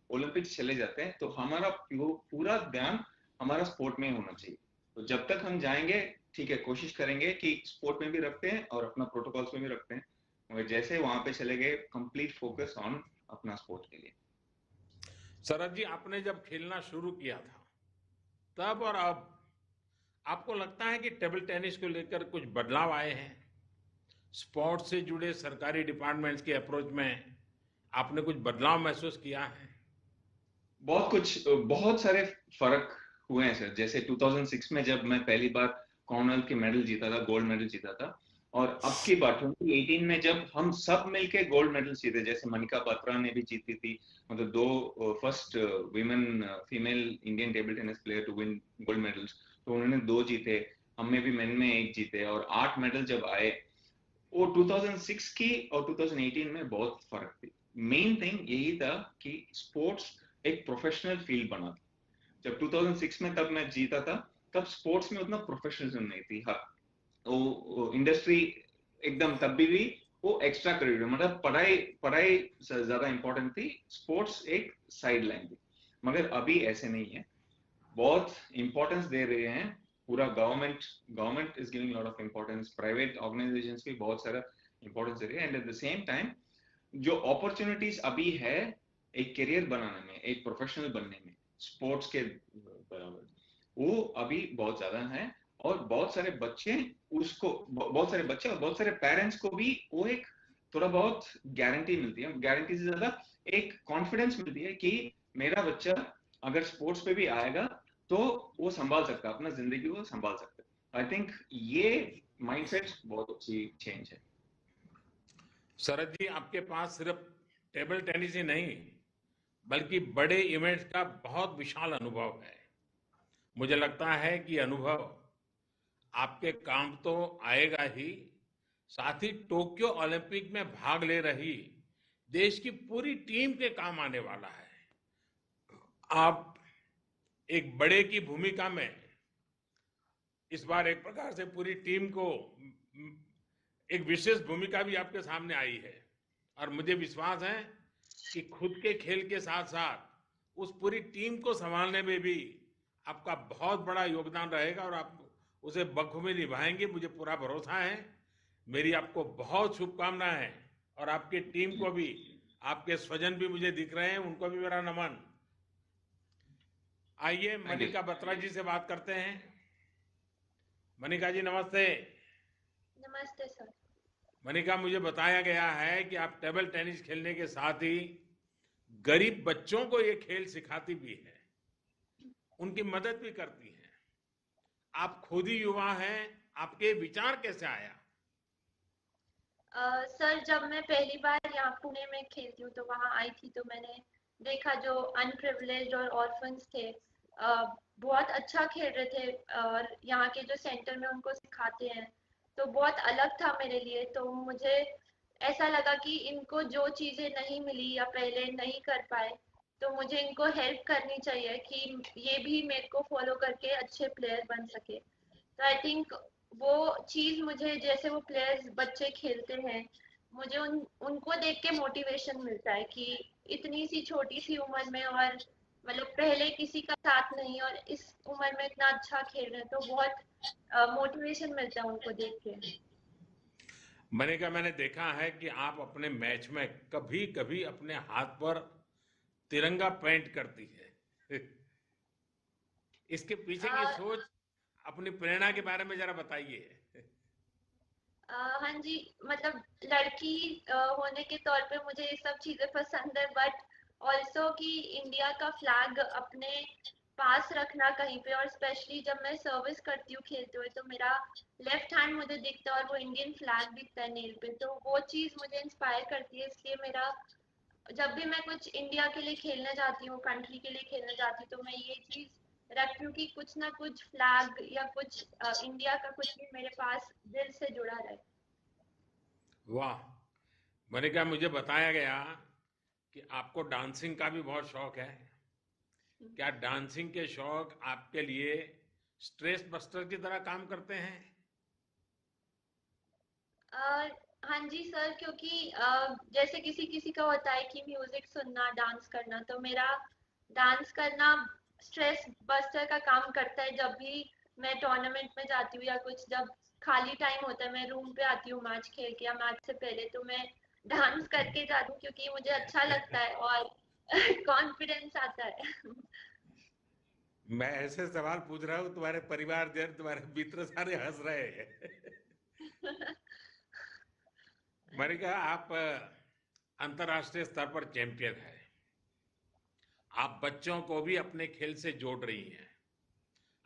Speaker 16: ओलंपिक्स चले जाते हैं तो हमारा पूरा ध्यान हमारा स्पोर्ट में होना चाहिए। तो जब तक हम जाएंगे, ठीक है, कोशिश करेंगे कि स्पोर्ट में भी रखते हैं और अपना प्रोटोकॉल्स में भी रखते हैं, मगर जैसे वहां पे चले गए, कंप्लीट फोकस ऑन अपना स्पोर्ट के लिए।
Speaker 4: शरद जी, आपने जब खेलना शुरू किया था तब और अब आपको लगता है कि टेबल टेनिस को लेकर कुछ बदलाव आए हैं? स्पोर्ट्स से जुड़े सरकारी डिपार्टमेंट्स के अप्रोच में आपने कुछ बदलाव महसूस किया है?
Speaker 16: बहुत सारे फर्क हुए हैं सर। जैसे 2006 में जब मैं पहली बार कॉमनवेल्थ के मेडल जीता था, गोल्ड मेडल जीता था, और अब की बात 2018 में जब हम सब मिलके गोल्ड मेडल जीते, जैसे मनिका बात्रा ने भी जीती थी, मतलब 2 first women female Indian table tennis player to win gold medals, तो उन्होंने 2 जीते, हमने भी मेन में 1 जीते, और 8 मेडल जब आए, वो 2006 की और 2018 में बहुत फर्क थी। मेन थिंग यही था कि स्पोर्ट्स एक प्रोफेशनल फील्ड बना था। जब 2006 में तब मैं जीता था, तब स्पोर्ट्स में उतना प्रोफेशनलिज्म नहीं थी। हाँ, वो इंडस्ट्री एकदम तब भी वो एक्स्ट्रा करिकुलर, मतलब पढ़ाई ज्यादा इंपॉर्टेंट थी, स्पोर्ट्स एक साइड लाइन थी। मगर अभी ऐसे नहीं है, बहुत इंपॉर्टेंस दे रहे हैं। पूरा government is giving lot of importance, private organisations भी बहुत सारा इंपॉर्टेंस दे रहे हैं, and at the same time जो अपॉर्चुनिटीज अभी है एक करियर बनाने में, एक प्रोफेशनल बनने में स्पोर्ट्स के बराबर, वो अभी बहुत ज्यादा है। और बहुत सारे बच्चे और बहुत सारे पेरेंट्स को भी वो एक थोड़ा बहुत गारंटी मिलती है, गारंटी से ज्यादा एक कॉन्फिडेंस मिलती है कि मेरा बच्चा अगर स्पोर्ट्स पे भी आएगा तो वो संभाल सकता है, अपना जिंदगी को संभाल सकता है। आई थिंक ये माइंडसेट बहुत अच्छी चेंज है।
Speaker 4: शरद जी, आपके पास सिर्फ टेबल टेनिस ही नहीं बल्कि बड़े इवेंट्स का बहुत विशाल अनुभव है। मुझे लगता है कि अनुभव आपके काम तो आएगा ही, साथ ही टोक्यो ओलंपिक में भाग ले रही देश की पूरी टीम के काम आने वाला है। आप एक बड़े की भूमिका में इस बार एक प्रकार से पूरी टीम को, एक विशेष भूमिका भी आपके सामने आई है, और मुझे विश्वास है कि खुद के खेल के साथ साथ उस पूरी टीम को संभालने में भी आपका बहुत बड़ा योगदान रहेगा और आप उसे बखूबी निभाएंगे, मुझे पूरा भरोसा है। मेरी आपको बहुत शुभकामनाएं हैं, और आपकी टीम को भी, आपके स्वजन भी मुझे दिख रहे हैं, उनको भी मेरा नमन। आइए मनिका बत्रा जी से बात करते हैं। मनिका जी नमस्ते।
Speaker 5: नमस्ते सर।
Speaker 4: मनिका, मुझे बताया गया है कि आप टेबल टेनिस खेलने के साथ ही गरीब बच्चों को ये खेल सिखाती भी है, उनकी मदद भी करती हैं। आप खुद ही युवा हैं, आपके विचार कैसे आया?
Speaker 5: सर, जब मैं पहली बार यहाँ पुणे में खेलती हूँ तो वहाँ आई थी, तो मैंने देखा जो अनप्रिविलेज्ड और ऑर्फन्स थे बहुत अच्छा खेल रहे थे, और यहाँ के जो सेंटर में उनको सिखाते हैं तो बहुत अलग था मेरे लिए। तो मुझे ऐसा लगा कि इनको जो चीज़ें नहीं मिली या पहले नहीं कर पाए तो मुझे इनको हेल्प करनी चाहिए कि ये भी मेरे को फॉलो करके अच्छे प्लेयर बन सके। तो आई थिंक वो चीज़ मुझे, जैसे वो प्लेयर्स बच्चे खेलते हैं, मुझे उनको देख के मोटिवेशन मिलता है कि इतनी सी छोटी सी उम्र में, और मतलब पहले किसी का साथ नहीं और इस उम्र में इतना अच्छा खेल रहे हैं, तो बहुत मोटिवेशन मिलता है उनको देख के।
Speaker 4: मैंने देखा है कि आप अपने मैच में कभी कभी अपने हाथ पर तिरंगा पेंट करती है। इसके पीछे की सोच, अपनी प्रेरणा के बारे में जरा बताइए।
Speaker 5: हाँ जी, मतलब लड़की होने के तौर पे मुझे ये सब चीज़ें पसंद है, बट ऑल्सो कि इंडिया का फ्लैग अपने पास रखना कहीं पे, और स्पेशली जब मैं सर्विस करती हूँ खेलते हुए तो मेरा लेफ्ट हैंड मुझे दिखता है और वो इंडियन फ्लैग दिखता है नेल पे, तो वो चीज़ मुझे इंस्पायर करती है। इसलिए मेरा जब भी मैं कुछ इंडिया के लिए खेलने जाती हूँ, कंट्री के लिए खेलने जाती हूँ, तो मैं ये चीज़ रखती हूँ कि कुछ ना कुछ फ्लैग या कुछ इंडिया का कुछ भी मेरे पास दिल से जुड़ा रहे।
Speaker 4: वाह। मनिका, मुझे बताया गया कि आपको डांसिंग का भी बहुत शौक है। क्या डांसिंग के शौक आपके लिए स्ट्रेस बस्टर की तरह काम करते हैं?
Speaker 5: हाँ जी सर, क्योंकि जैसे किसी किसी का होता है कि म्यूजिक सुनना, डांस करना, तो मेरा डांस करना स्ट्रेस बस्टर का काम करता है। जब भी मैं टूर्नामेंट में जाती हूँ या कुछ, जब खाली टाइम होता है, मैं रूम पे आती हूँ मैच खेल के या मैच से पहले, तो मैं डांस करके जाती हूँ क्योंकि मुझे अच्छा लगता है और कॉन्फिडेंस आता है।
Speaker 4: मैं ऐसे सवाल पूछ रहा हूँ, तुम्हारे परिवारजन, तुम्हारे मित्र सारे हंस रहे हैं। मनिका, आप अंतर्राष्ट्रीय स्तर पर चैंपियन है। आप बच्चों को भी अपने खेल से जोड़ रही हैं।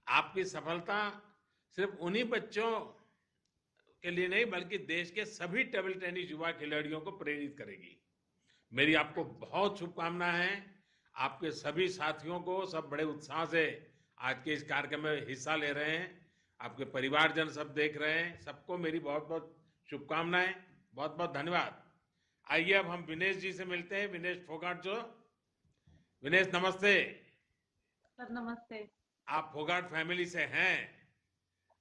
Speaker 4: आपकी सफलता सिर्फ उन्हीं बच्चों के लिए नहीं, बल्कि देश के सभी टेबल टेनिस युवा खिलाड़ियों को प्रेरित करेगी। मेरी आपको बहुत शुभकामनाएं हैं। आपके सभी साथियों को सब बड़े उत्साह से आज के इस कार्यक्रम में हिस्सा ले रहे हैं। आपके परिवारजन सब देख रहे हैं। सबको मेरी बहुत बहुत शुभकामनाएं, बहुत बहुत धन्यवाद। आइए अब हम विनेश जी से मिलते हैं। विनेश फोगाट जो। विनेश नमस्ते।
Speaker 17: सर नमस्ते।
Speaker 4: आप फोगाट फैमिली से हैं।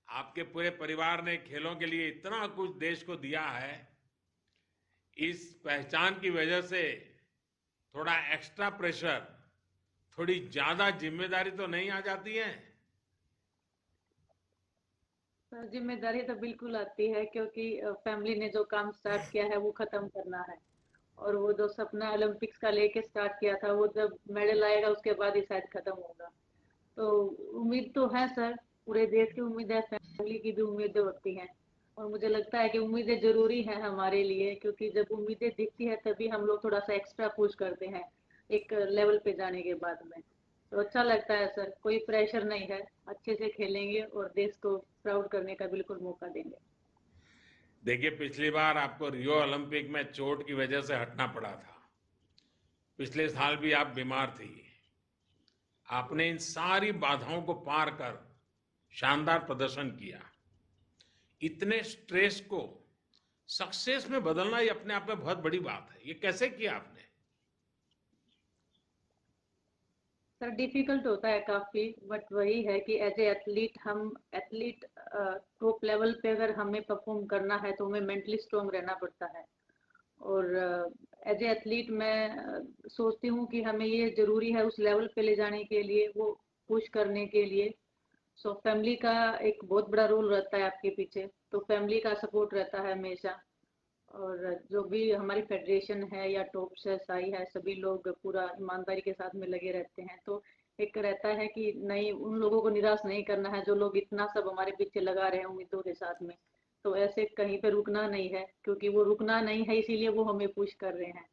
Speaker 4: आपके पूरे परिवार ने खेलों के लिए इतना कुछ देश को दिया है। इस पहचान की वजह से थोड़ा एक्स्ट्रा प्रेशर, थोड़ी ज्यादा जिम्मेदारी तो नहीं आ जाती है?
Speaker 17: सर जिम्मेदारी तो बिल्कुल आती है, क्योंकि फैमिली ने जो काम स्टार्ट किया है वो खत्म करना है, और वो जो सपना ओलंपिक्स का लेके स्टार्ट किया था वो जब मेडल आएगा उसके बाद ही शायद खत्म होगा। तो उम्मीद तो है सर, पूरे देश की उम्मीद है, फैमिली की भी उम्मीदें होती हैं, और मुझे लगता है कि उम्मीदें जरूरी हैं हमारे लिए, क्योंकि जब उम्मीदें दिखती है तभी हम लोग थोड़ा सा एक्स्ट्रा पुश करते हैं एक लेवल पे जाने के बाद में। तो अच्छा लगता है सर, कोई प्रेशर नहीं है, अच्छे से खेलेंगे और देश को प्राउड करने का बिल्कुल मौका देंगे।
Speaker 4: देखिए, पिछली बार आपको रियो ओलंपिक में चोट की वजह से हटना पड़ा था। पिछले साल भी आप बीमार थी। आपने इन सारी बाधाओं को पार कर शानदार प्रदर्शन किया। इतने स्ट्रेस को सक्सेस में बदलना ये अपने आप में बहुत बड़ी बात है। ये कैसे किया आपने?
Speaker 17: सर डिफिकल्ट होता है काफी, बट वही है कि एज ए एथलीट, हम एथलीट टॉप लेवल पे अगर हमें परफॉर्म करना है तो हमें मेंटली स्ट्रांग रहना पड़ता है, और एज ए एथलीट मैं सोचती हूँ कि हमें ये जरूरी है उस लेवल पे ले जाने के लिए, वो पुश करने के लिए। सो फैमिली का एक बहुत बड़ा रोल रहता है आपके पीछे, तो फैमिली का सपोर्ट रहता है हमेशा, और जो भी हमारी फेडरेशन है या टॉप से साई है, सभी लोग पूरा ईमानदारी के साथ में लगे रहते हैं। तो एक रहता है कि नहीं, उन लोगों को निराश नहीं करना है जो लोग इतना सब हमारे पीछे लगा रहे हैं उम्मीदों के साथ में। तो ऐसे कहीं पे रुकना नहीं है, क्योंकि वो रुकना नहीं है इसीलिए वो हमें पुश कर रहे हैं।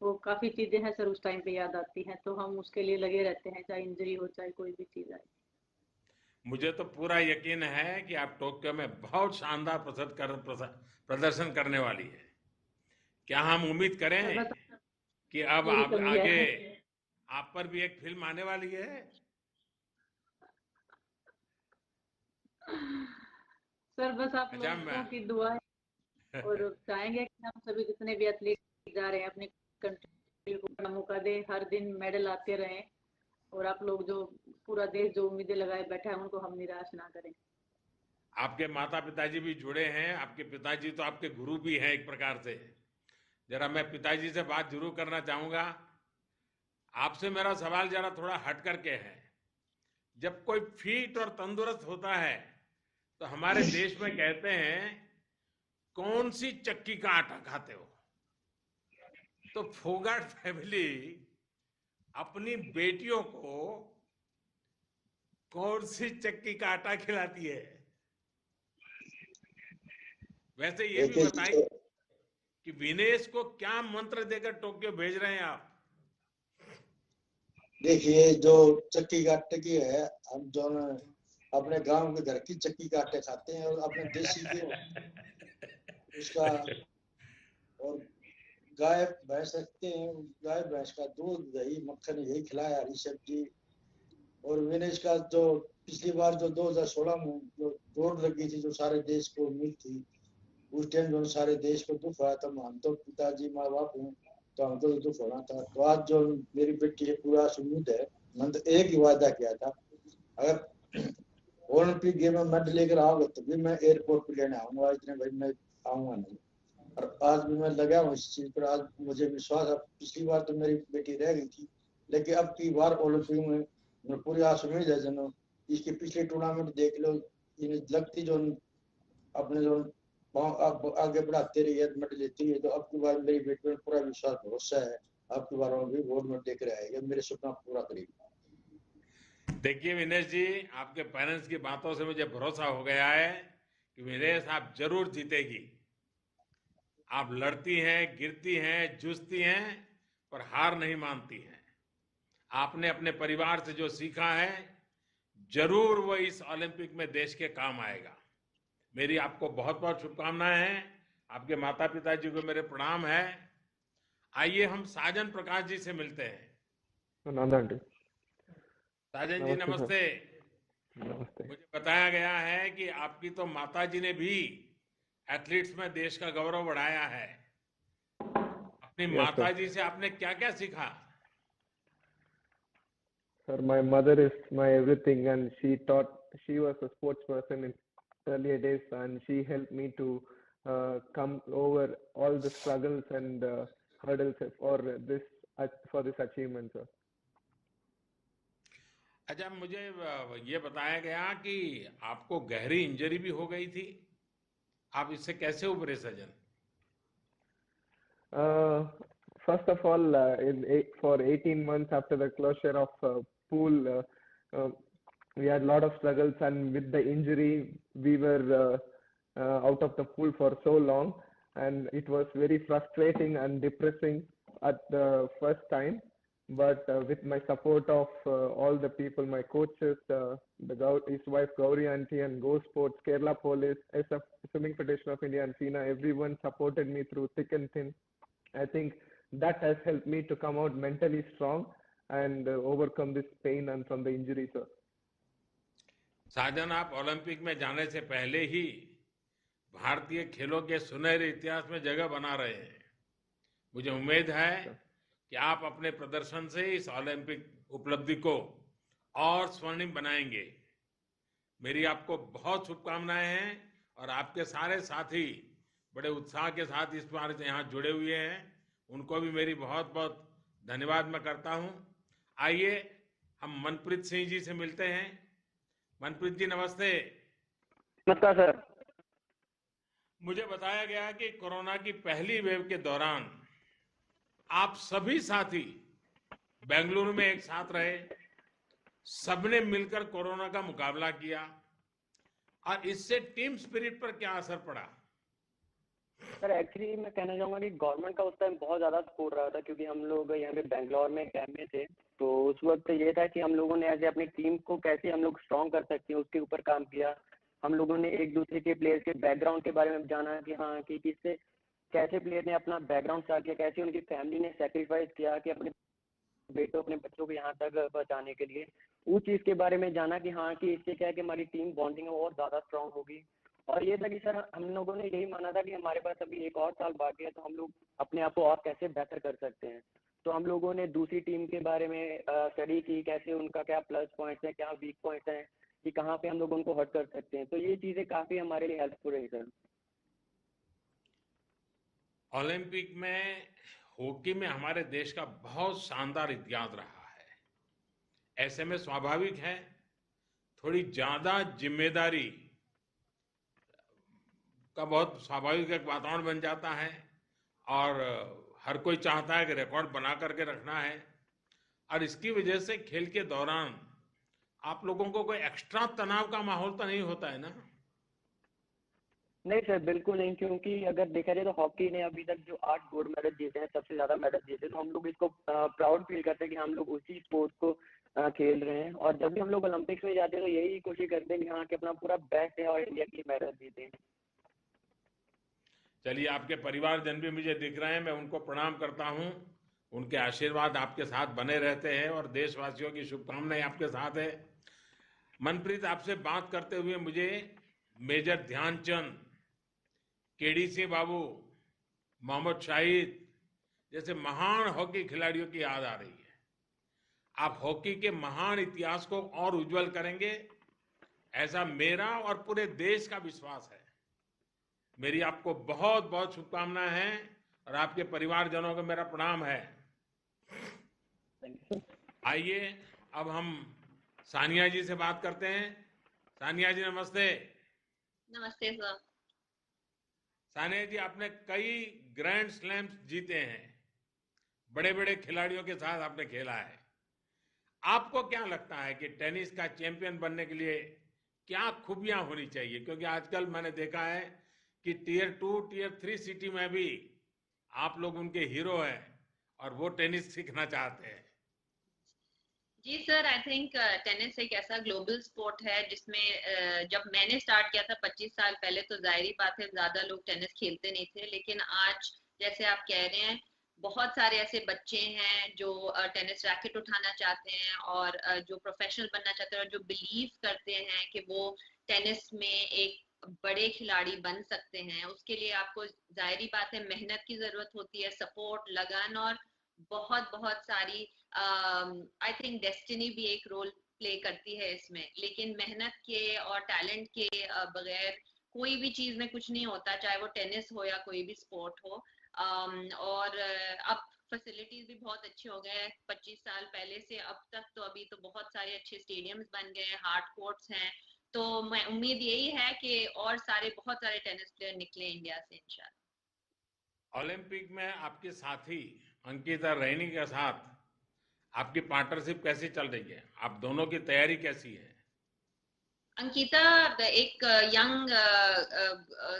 Speaker 17: वो काफी चीजें हैं सर उस टाइम पे याद आती हैं, तो हम उसके लिए लगे रहते हैं, चाहे इंजरी हो चाहे कोई भी चीज आए।
Speaker 4: मुझे तो पूरा यकीन है कि आप टोक्यो में बहुत शानदार प्रदर्शन करने वाली है। क्या हम उम्मीद करें
Speaker 17: बस
Speaker 4: कि अब
Speaker 17: यही
Speaker 4: आप
Speaker 17: कमी
Speaker 4: आगे
Speaker 17: है
Speaker 4: आप पर भी एक फिल्म आने वाली है?
Speaker 17: सर। बस आप
Speaker 4: अच्छा
Speaker 17: लोगों की दुआ और चाहेंगे कि हम सभी जितने भी एथलीट जा रहे हैं अपनी कंट्री को बड़ा मौका दें, हर दिन मेडल आते रहें, और आप लोग जो पूरा देश जो उम्मीदें लगाए बैठा है उनको हम निराश ना करें।
Speaker 4: आपके माता पिताजी भी जुड़े हैं, आपके पिताजी तो आपके गुरु भी हैं एक प्रकार से। जरा मैं पिताजी से बात जरूर करना चाहूंगा। आपसे मेरा सवाल जरा थोड़ा हट करके है। जब कोई फिट और तंदुरुस्त होता है तो हमारे देश में कहते हैं कौन सी चक्की का आटा खाते हो? तो फोगाट फैमिली अपनी बेटियों को कौन सी चक्की का आटा खिलाती है? वैसे ये भी बताइए कि विनेश को क्या मंत्र देकर टोक्यो भेज रहे हैं आप?
Speaker 18: देखिए, जो चक्की का आटे की है, हम जो अपने गांव के घर की चक्की का आटे खाते हैं और अपने देसी के उसका, और गाय भैंस रखते हैं, गाय भैंस का दूध दही मक्खन यही खिलाया, हरी सब्जी। और विनेश का जो पिछली बार जो 2016 में जो दौड़ लगी थी, जो सारे देश को उम्मीद थी, उस टाइम जो सारे देश को दुख हुआ था, हम तो पिताजी माँ बाप हैं तो हमको तो दुख होना था। तो आज जो मेरी बेटी है पूरा उम्मीद है, मैंने तो एक ही वादा किया था, अगर ओलंपिक गेम में मेडल लेकर आओगे तो भी मैं एयरपोर्ट पे लेने आऊंगा, इतने भाई मैं आऊंगा नहीं। और आज भी मैं लगा हूँ इस चीज पर। आज मुझे विश्वास है, पिछली बार तो मेरी बेटी रह गई थी, लेकिन अब की बार ओलंपिक में मैं पूरी आस उम्मीद है। जनो इसके पिछले टूर्नामेंट देख लो, इन्हें लगती जो अपने जो अब आगे बढ़ाते रही है, मेडल लेती है, तो अब की बार मेरी बेटी में पूरा विश्वास भरोसा है, अब की बार भी गोल्ड मेडल लेकर आएगा, मेरे सपना पूरा करेगी।
Speaker 4: देखिए विनेश जी, आपके पेरेंट्स की बातों से मुझे भरोसा हो गया है कि विनेश आप जरूर जीतेगी। आप लड़ती हैं, गिरती हैं, जूझती हैं, पर हार नहीं मानती हैं। आपने अपने परिवार से जो सीखा है जरूर वो इस ओलंपिक में देश के काम आएगा। मेरी आपको बहुत बहुत शुभकामनाएं हैं। आपके माता पिता जी को मेरे प्रणाम है। आइए हम साजन प्रकाश जी से मिलते हैं। साजन जी नमस्ते।
Speaker 19: नमस्ते।
Speaker 4: मुझे बताया गया है कि आपकी तो माता जी ने भी एथलीट्स में देश का गौरव बढ़ाया है। अपनी माता जी से आपने क्या क्या सीखा?
Speaker 19: Sir, my mother is my everything, and she was a sports person in earlier days, and she helped me to come over all the struggles and hurdles for this achievement, sir.
Speaker 4: अच्छा, मुझे ये बताया गया कि आपको गहरी injury भी हो गई थी, आप इससे कैसे उभरे सजन?
Speaker 19: First of all, for 18 months after the closure of pool, we had a lot of struggles, and with the injury, we were out of the pool for so long, and it was very frustrating and depressing at the first time. But with my support of all the people, my coaches, his wife Gauri Aunty and Go Sports, Kerala Police, SF Swimming Federation of India and FINA, everyone supported me through thick and thin. I think that has helped me to come out mentally strong and overcome this pain and from the injury, sir.
Speaker 4: साजन, आप Olympic में जाने से पहले ही भारतीय खेलों के सुनहरे इतिहास में जगह बना रहे हैं। मुझे उम्मीद है कि आप अपने प्रदर्शन से इस ओलंपिक उपलब्धि को और स्वर्णिम बनाएंगे। मेरी आपको बहुत शुभकामनाएं हैं और आपके सारे साथी बड़े उत्साह के साथ इस बार यहाँ जुड़े हुए हैं, उनको भी मेरी बहुत बहुत धन्यवाद मैं करता हूँ। आइए हम मनप्रीत सिंह जी से मिलते हैं। मनप्रीत जी नमस्ते।
Speaker 20: नमस्कार सर।
Speaker 4: मुझे बताया गया कि कोरोना की पहली वेव के दौरान आप सभी साथी बेंगलुरु में एक साथ रहे, सबने मिलकर कोरोना का मुकाबला किया और इससे टीम स्पिरिट पर क्या असर पड़ा?
Speaker 20: सर एक्चुअली मैं कहना चाहूंगा कि गवर्नमेंट का उस टाइम बहुत ज़्यादा सपोर्ट रहा था, क्योंकि हम लोग यहाँ पे बेंगलोर में कैंप में थे। तो उस वक्त ये था कि हम लोगों ने ऐसे अपनी टीम को कैसे हम लोग स्ट्रॉन्ग कर सकते हैं उसके ऊपर काम किया। हम लोगों ने एक दूसरे के प्लेयर्स के बैकग्राउंड के बारे में जाना कि हाँ कि किससे कैसे प्लेयर ने अपना बैकग्राउंड स्टार्ट किया, कैसे उनकी फैमिली ने सेक्रीफाइस किया कि अपने बेटों अपने बच्चों को यहाँ तक पहुँचाने के लिए। उस चीज़ के बारे में जाना कि हाँ कि इससे क्या है कि हमारी टीम बॉन्डिंग है वो और ज़्यादा स्ट्रॉन्ग होगी। और ये था कि सर हम लोगों ने यही माना था कि हमारे पास अभी एक और साल बाकी है, तो हम लोग अपने आप को और कैसे बेहतर कर सकते हैं। तो हम लोगों ने दूसरी टीम के बारे में स्टडी की, कैसे उनका क्या प्लस पॉइंट्स हैं, क्या वीक पॉइंट्स हैं, कि कहाँ पे हम लोग उनको हर्ट कर सकते हैं। तो ये चीज़ें काफ़ी हमारे लिए हेल्पफुल रही सर।
Speaker 4: ओलंपिक में हॉकी में हमारे देश का बहुत शानदार इतिहास रहा है। ऐसे में स्वाभाविक है थोड़ी ज्यादा जिम्मेदारी का बहुत स्वाभाविक एक वातावरण बन जाता है और हर कोई चाहता है कि रिकॉर्ड बना करके रखना है। और इसकी वजह से खेल के दौरान आप लोगों को कोई एक्स्ट्रा तनाव का माहौल तो नहीं होता है ना?
Speaker 20: नहीं सर बिल्कुल नहीं, क्योंकि अगर देखा जाए तो हॉकी ने अभी तक जो 8 गोल्ड मेडल जीते हैं, सबसे ज्यादा मेडल जीते, तो हम लोग इसको प्राउड फील करते हैं कि हम लोग उसी स्पोर्ट को खेल रहे हैं। और जब भी हम लोग ओलंपिक्स में जाते हैं तो यही कोशिश करते हैं कि हाँ कि अपना पूरा बेस्ट है और इंडिया की मेडल जीते।
Speaker 4: चलिए, आपके परिवारजन भी मुझे दिख रहे हैं, मैं उनको प्रणाम करता हूं। उनके आशीर्वाद आपके साथ बने रहते हैं और देशवासियों की शुभकामनाएं आपके साथ है। मनप्रीत, आपसे बात करते हुए मुझे मेजर ध्यानचंद, केडी सिंह बाबू, मोहम्मद शाहिद जैसे महान हॉकी खिलाड़ियों की याद आ रही है। आप हॉकी के महान इतिहास को और उज्जवल करेंगे, ऐसा मेरा और पूरे देश का विश्वास है। मेरी आपको बहुत बहुत शुभकामनाएं हैं और आपके परिवारजनों को मेरा प्रणाम है। आइए अब हम सानिया जी से बात करते हैं। सानिया जी नमस्ते।
Speaker 21: नमस्ते सर।
Speaker 4: सानिया जी, आपने कई ग्रैंड स्लैम्स जीते हैं, बड़े बड़े खिलाड़ियों के साथ आपने खेला है। आपको क्या लगता है कि टेनिस का चैंपियन बनने के लिए क्या खूबियां होनी चाहिए? क्योंकि आजकल मैंने देखा है कि टियर 2, टियर 3 सिटी में भी आप लोग उनके हीरो हैं और वो टेनिस सीखना चाहते हैं।
Speaker 21: जी सर, आई थिंक टेनिस एक ऐसा ग्लोबल स्पोर्ट है जिसमें जब मैंने स्टार्ट किया था 25 साल पहले, तो जाहिर बात है ज्यादा लोग टेनिस खेलते नहीं थे। लेकिन आज जैसे आप कह रहे हैं, बहुत सारे ऐसे बच्चे हैं जो टेनिस रैकेट उठाना चाहते हैं और जो प्रोफेशनल बनना चाहते हैं और जो बिलीव करते हैं कि वो टेनिस में एक बड़े खिलाड़ी बन सकते हैं। उसके लिए आपको जाहिर बात है मेहनत की जरूरत होती है, सपोर्ट, लगन और बहुत बहुत सारी आई थिंक डेस्टिनी भी एक रोल प्ले करती है इसमें। लेकिन मेहनत के और टैलेंट के बगैर कोई भी चीज में कुछ नहीं होता, चाहे वो टेनिस हो या कोई भी स्पोर्ट हो। और अब फैसिलिटीज भी बहुत अच्छे हो गए हैं 25 साल पहले से अब तक। तो अभी तो बहुत सारे अच्छे स्टेडियम्स बन गए हैं, हार्ड कोर्ट्स हैं। तो मैं उम्मीद यही है कि और बहुत सारे टेनिस प्लेयर निकले इंडिया से इंशाल्लाह।
Speaker 4: ओलंपिक में आपके साथी अंकिता रैनी के साथ आपकी पार्टनरशिप कैसी चल रही है? आप दोनों की तैयारी कैसी है?
Speaker 21: अंकिता एक यंग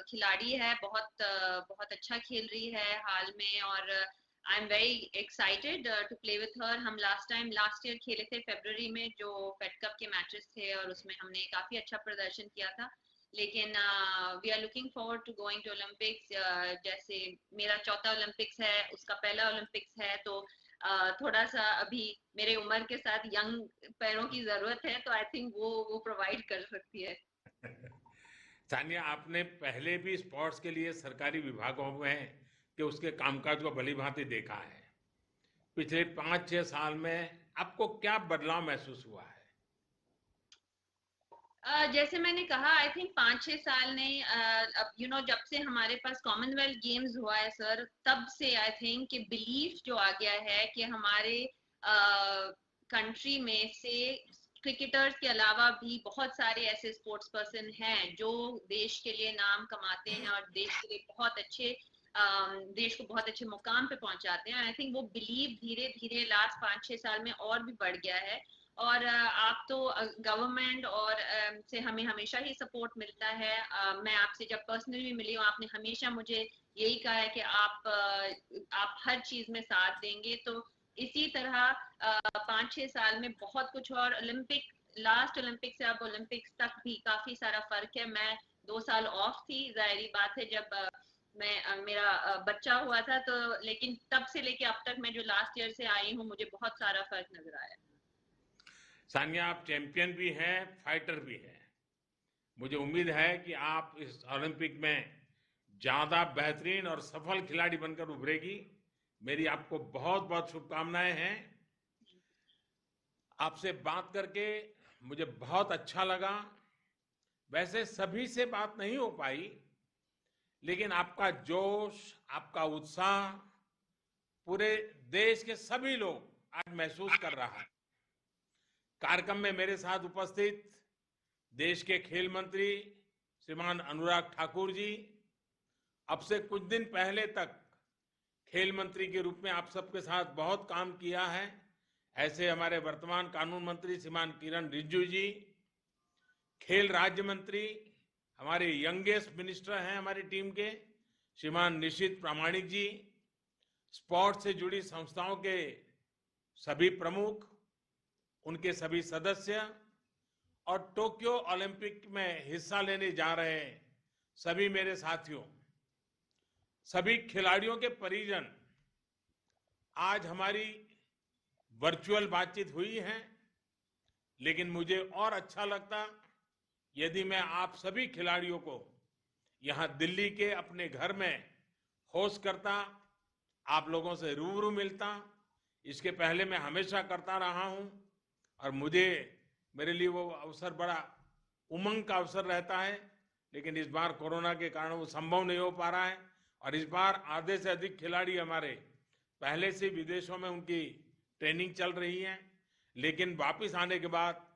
Speaker 21: खिलाड़ी है, बहुत अच्छा खेल रही है हाल में और I am very excited to play with her. हम लास्ट ईयर खेले थे फरवरी में जो फेड कप के मैचेस थे और उसमें हमने काफी अच्छा प्रदर्शन किया था। लेकिन we are looking forward to going to Olympics. जैसे मेरा चौथा ओलंपिक्स है, उसका पहला ओलंपिक्स है, तो थोड़ा सा अभी मेरे उम्र के साथ यंग पैरों की जरूरत है, तो आई थिंक वो प्रोवाइड कर सकती है।
Speaker 4: सानिया, आपने पहले भी स्पोर्ट्स के लिए सरकारी विभागों में कि उसके कामकाज को भली भांति देखा है। पिछले 5-6 साल में आपको क्या बदलाव महसूस हुआ है?
Speaker 21: जैसे मैंने कहा, आई थिंक 5-6 साल ने अब जब से हमारे पास कॉमनवेल्थ गेम्स हुआ है सर, तब से आई थिंक कि बिलीफ जो आ गया है कि हमारे कंट्री में से क्रिकेटर्स के अलावा भी बहुत सारे ऐसे स्पोर्ट्स पर्सन हैं जो देश के लिए नाम कमाते हैं और देश के लिए देश को बहुत अच्छे मुकाम पे पहुंचाते हैं। आई थिंक वो बिलीव धीरे धीरे लास्ट 5-6 साल में और भी बढ़ गया है और आप तो गवर्नमेंट और से हमें हमेशा ही सपोर्ट मिलता है। मैं आपसे जब पर्सनली मिली हूँ, आपने हमेशा मुझे यही कहा है कि आप हर चीज में साथ देंगे। तो इसी तरह 5-6 साल में बहुत कुछ, और लास्ट ओलंपिक से अब ओलंपिक्स तक भी काफी सारा फर्क है। मैं 2 साल ऑफ थी, जाहिर बात है, जब मेरा बच्चा हुआ था, तो लेकिन तब से लेके अब तक मैं जो लास्ट ईयर से आई हूँ, मुझे बहुत सारा फर्क नजर आया।
Speaker 4: सानिया, आप चैंपियन भी हैं, फाइटर भी हैं। मुझे उम्मीद है कि आप इस ओलंपिक में ज्यादा बेहतरीन और सफल खिलाड़ी बनकर उभरेगी। मेरी आपको बहुत बहुत शुभकामनाएं हैं। आपसे बात करके मुझे बहुत अच्छा लगा। वैसे सभी से बात नहीं हो पाई, लेकिन आपका जोश, आपका उत्साह पूरे देश के सभी लोग आज महसूस कर रहा है। कार्यक्रम में मेरे साथ उपस्थित देश के खेल मंत्री श्रीमान अनुराग ठाकुर जी, अब से कुछ दिन पहले तक खेल मंत्री के रूप में आप सबके साथ बहुत काम किया है। ऐसे हमारे वर्तमान कानून मंत्री श्रीमान किरण रिजिजू जी, खेल राज्य मंत्री, हमारे यंगेस्ट मिनिस्टर हैं हमारी टीम के श्रीमान निशित प्रामाणिक जी, स्पोर्ट्स से जुड़ी संस्थाओं के सभी प्रमुख, उनके सभी सदस्य, और टोक्यो ओलंपिक में हिस्सा लेने जा रहे सभी मेरे साथियों, सभी खिलाड़ियों के परिजन। आज हमारी वर्चुअल बातचीत हुई है, लेकिन मुझे और अच्छा लगता यदि मैं आप सभी खिलाड़ियों को यहां दिल्ली के अपने घर में होस्ट करता, आप लोगों से रूबरू मिलता। इसके पहले मैं हमेशा करता रहा हूं, और मेरे लिए वो अवसर बड़ा उमंग का अवसर रहता है, लेकिन इस बार कोरोना के कारण वो संभव नहीं हो पा रहा है। और इस बार आधे से अधिक खिलाड़ी हमारे पहले से विदेशों में उनकी ट्रेनिंग चल रही है, लेकिन वापस आने के बाद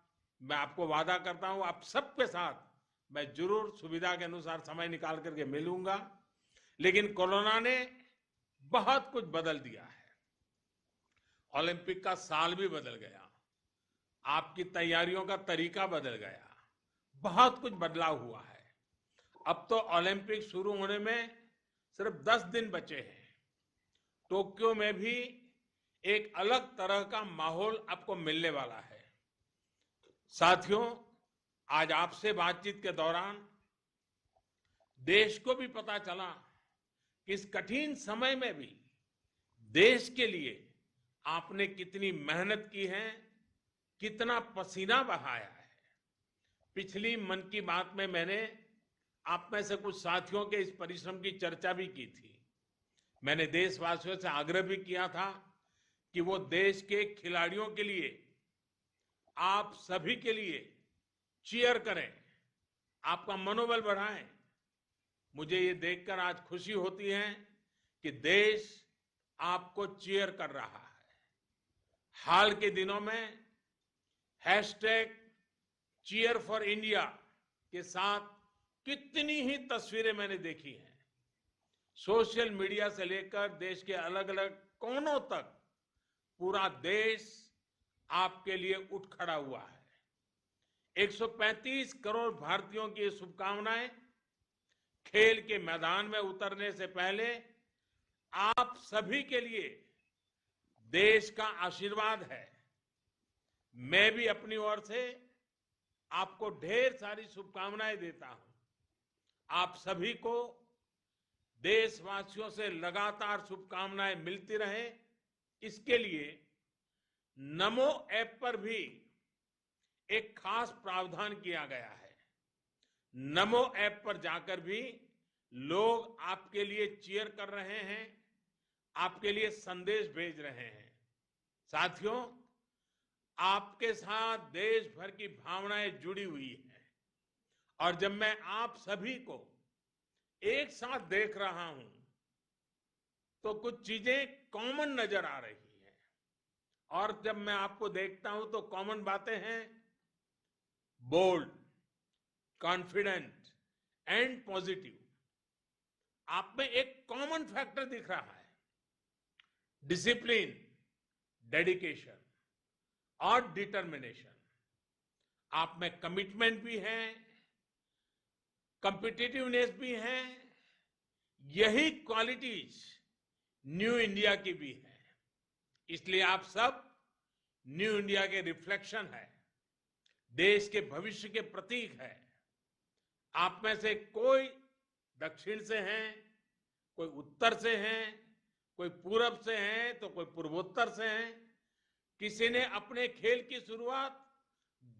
Speaker 4: मैं आपको वादा करता हूं, आप सबके साथ मैं जरूर सुविधा के अनुसार समय निकाल करके मिलूंगा। लेकिन कोरोना ने बहुत कुछ बदल दिया है। ओलंपिक का साल भी बदल गया, आपकी तैयारियों का तरीका बदल गया, बहुत कुछ बदलाव हुआ है। अब तो ओलंपिक शुरू होने में सिर्फ 10 दिन बचे हैं। टोक्यो में भी एक अलग तरह का माहौल आपको मिलने वाला है। साथियों, आज आपसे बातचीत के दौरान देश को भी पता चला कि इस कठिन समय में भी देश के लिए आपने कितनी मेहनत की है, कितना पसीना बहाया है। पिछली मन की बात में मैंने आप में से कुछ साथियों के इस परिश्रम की चर्चा भी की थी। मैंने देशवासियों से आग्रह भी किया था कि वो देश के खिलाड़ियों के लिए, आप सभी के लिए चीयर करें, आपका मनोबल बढ़ाएं। मुझे ये देखकर आज खुशी होती है कि देश आपको चीयर कर रहा है। हाल के दिनों में #Cheer4India के साथ कितनी ही तस्वीरें मैंने देखी हैं। सोशल मीडिया से लेकर देश के अलग अलग कोनों तक पूरा देश आपके लिए उठ खड़ा हुआ है। 135 करोड़ भारतीयों की शुभकामनाएं। खेल के मैदान में उतरने से पहले आप सभी के लिए देश का आशीर्वाद है। मैं भी अपनी ओर से आपको ढेर सारी शुभकामनाएं देता हूं। आप सभी को देशवासियों से लगातार शुभकामनाएं मिलती रहे, इसके लिए नमो ऐप पर भी एक खास प्रावधान किया गया है। नमो ऐप पर जाकर भी लोग आपके लिए चीयर कर रहे हैं, आपके लिए संदेश भेज रहे हैं। साथियों, आपके साथ देश भर की भावनाएं जुड़ी हुई हैं, और जब मैं आप सभी को एक साथ देख रहा हूं तो कुछ चीजें कॉमन नजर आ रही हैं। और जब मैं आपको देखता हूं तो कॉमन बातें हैं, बोल्ड, कॉन्फिडेंट एंड पॉजिटिव। आप में एक कॉमन फैक्टर दिख रहा है, डिसिप्लिन, डेडिकेशन। और डिटर्मिनेशन, आप में कमिटमेंट भी है, कॉम्पिटिटिवनेस भी है, यही क्वालिटीज न्यू इंडिया की भी है। इसलिए आप सब न्यू इंडिया के रिफ्लेक्शन है, देश के भविष्य के प्रतीक है। आप में से कोई दक्षिण से हैं, कोई उत्तर से हैं, कोई पूरब से हैं, तो कोई पूर्वोत्तर से हैं। किसी ने अपने खेल की शुरुआत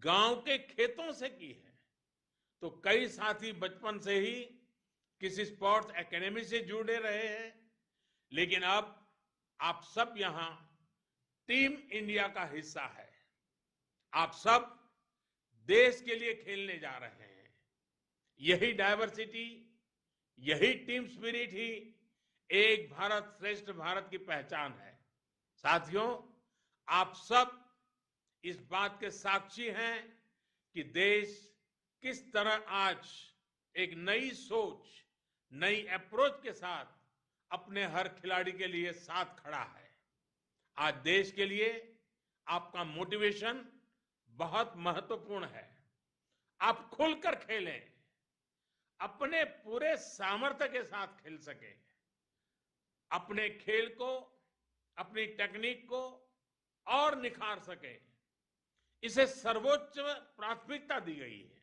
Speaker 4: गांव के खेतों से की है, तो कई साथी बचपन से ही किसी स्पोर्ट्स एकेडमी से जुड़े रहे हैं। लेकिन अब आप सब यहां टीम इंडिया का हिस्सा है। आप सब देश के लिए खेलने जा रहे हैं। यही डायवर्सिटी, यही टीम स्पिरिट ही एक भारत श्रेष्ठ भारत की पहचान है। साथियों, आप सब इस बात के साक्षी हैं कि देश किस तरह आज एक नई सोच, नई अप्रोच के साथ अपने हर खिलाड़ी के लिए साथ खड़ा है। आज देश के लिए आपका मोटिवेशन बहुत महत्वपूर्ण है। आप खुलकर खेलें, अपने पूरे सामर्थ्य के साथ खेल सके, अपने खेल को, अपनी टेक्निक को और निखार सके, इसे सर्वोच्च प्राथमिकता दी गई है।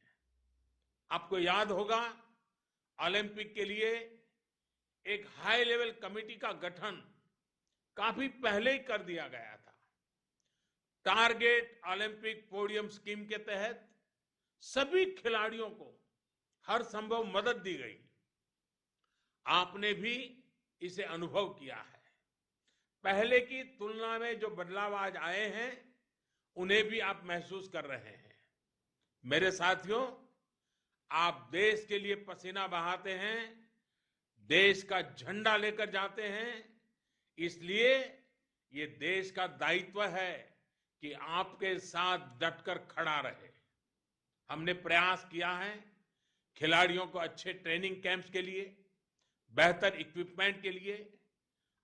Speaker 4: आपको याद होगा, ओलंपिक के लिए एक हाई लेवल कमेटी का गठन काफी पहले ही कर दिया गया था। टारगेट ओलंपिक पोडियम स्कीम के तहत सभी खिलाड़ियों को हर संभव मदद दी गई। आपने भी इसे अनुभव किया है। पहले की तुलना में जो बदलाव आज आए हैं, उन्हें भी आप महसूस कर रहे हैं। मेरे साथियों, आप देश के लिए पसीना बहाते हैं, देश का झंडा लेकर जाते हैं। इसलिए ये देश का दायित्व है कि आपके साथ डटकर खड़ा रहे। हमने प्रयास किया है खिलाड़ियों को अच्छे ट्रेनिंग कैंप्स के लिए, बेहतर इक्विपमेंट के लिए।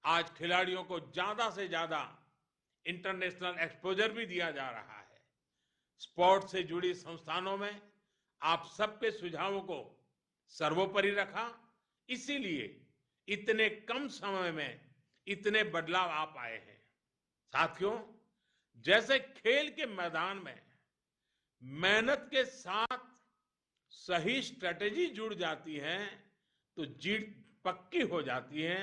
Speaker 4: आज खिलाड़ियों को ज्यादा से ज्यादा इंटरनेशनल एक्सपोजर भी दिया जा रहा है। स्पोर्ट्स से जुड़ी संस्थानों में आप सबके सुझावों को सर्वोपरि रखा, इसीलिए इतने कम समय में इतने बदलाव आ पाए हैं। साथियों, जैसे खेल के मैदान में मेहनत के साथ सही स्ट्रेटेजी जुड़ जाती है तो जीत पक्की हो जाती है।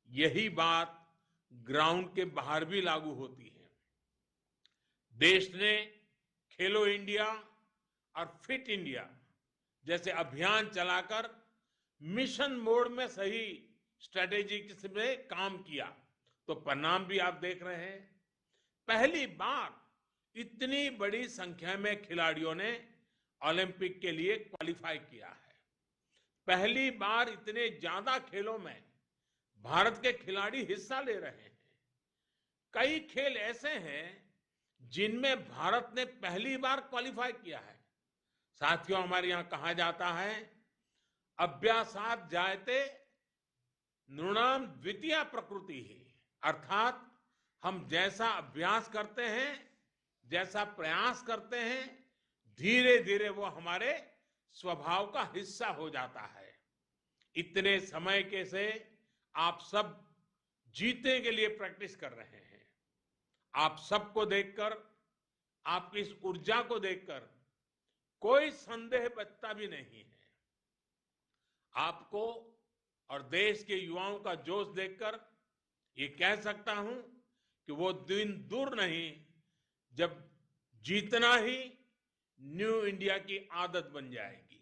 Speaker 4: यही बात ग्राउंड के बाहर भी लागू होती है। देश ने खेलो इंडिया और फिट इंडिया जैसे अभियान चलाकर मिशन मोड में सही स्ट्रेटेजी में काम किया, तो परिणाम भी आप देख रहे हैं। पहली बार इतनी बड़ी संख्या में खिलाड़ियों ने ओलंपिक के लिए क्वालिफाई किया है। पहली बार इतने ज्यादा खेलों में भारत के खिलाड़ी हिस्सा ले रहे हैं। कई खेल ऐसे हैं जिनमें भारत ने पहली बार क्वालिफाई किया है। साथियों, हमारे यहां कहा जाता है, अभ्यासात जायते नृणाम द्वितीया प्रकृति ही, अर्थात हम जैसा अभ्यास करते हैं, जैसा प्रयास करते हैं, धीरे धीरे वो हमारे स्वभाव का हिस्सा हो जाता है। इतने समय के से आप सब जीतने के लिए प्रैक्टिस कर रहे हैं। आप सबको देखकर, आपकी इस ऊर्जा को देखकर कोई संदेह बचता भी नहीं है। आपको और देश के युवाओं का जोश देखकर ये कह सकता हूं कि वो दिन दूर नहीं जब जीतना ही न्यू इंडिया की आदत बन जाएगी।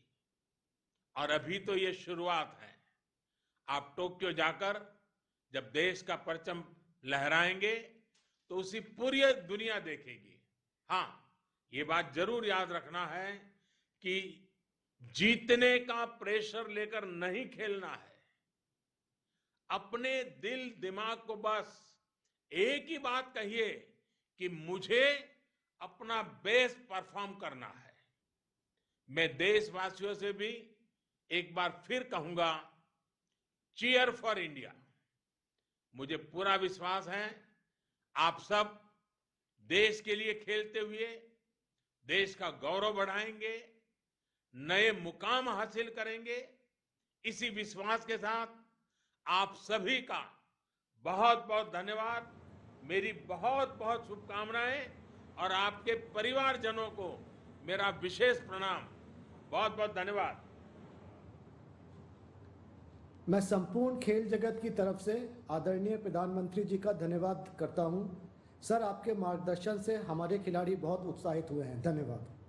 Speaker 4: और अभी तो ये शुरुआत है। आप टोक्यो जाकर जब देश का परचम लहराएंगे तो उसी पूरी दुनिया देखेगी। हाँ, ये बात जरूर याद रखना है कि जीतने का प्रेशर लेकर नहीं खेलना है। अपने दिल दिमाग को बस एक ही बात कहिए कि मुझे अपना बेस्ट परफॉर्म करना है। मैं देशवासियों से भी एक बार फिर कहूंगा, चीयर फॉर इंडिया। मुझे पूरा विश्वास है आप सब देश के लिए खेलते हुए देश का गौरव बढ़ाएंगे, नए मुकाम हासिल करेंगे। इसी विश्वास के साथ आप सभी का बहुत बहुत धन्यवाद, मेरी बहुत बहुत शुभकामनाएं और आपके परिवारजनों को मेरा विशेष प्रणाम। बहुत बहुत धन्यवाद।
Speaker 2: मैं संपूर्ण खेल जगत की तरफ से आदरणीय प्रधानमंत्री जी का धन्यवाद करता हूं। सर, आपके मार्गदर्शन से हमारे खिलाड़ी बहुत उत्साहित हुए हैं। धन्यवाद।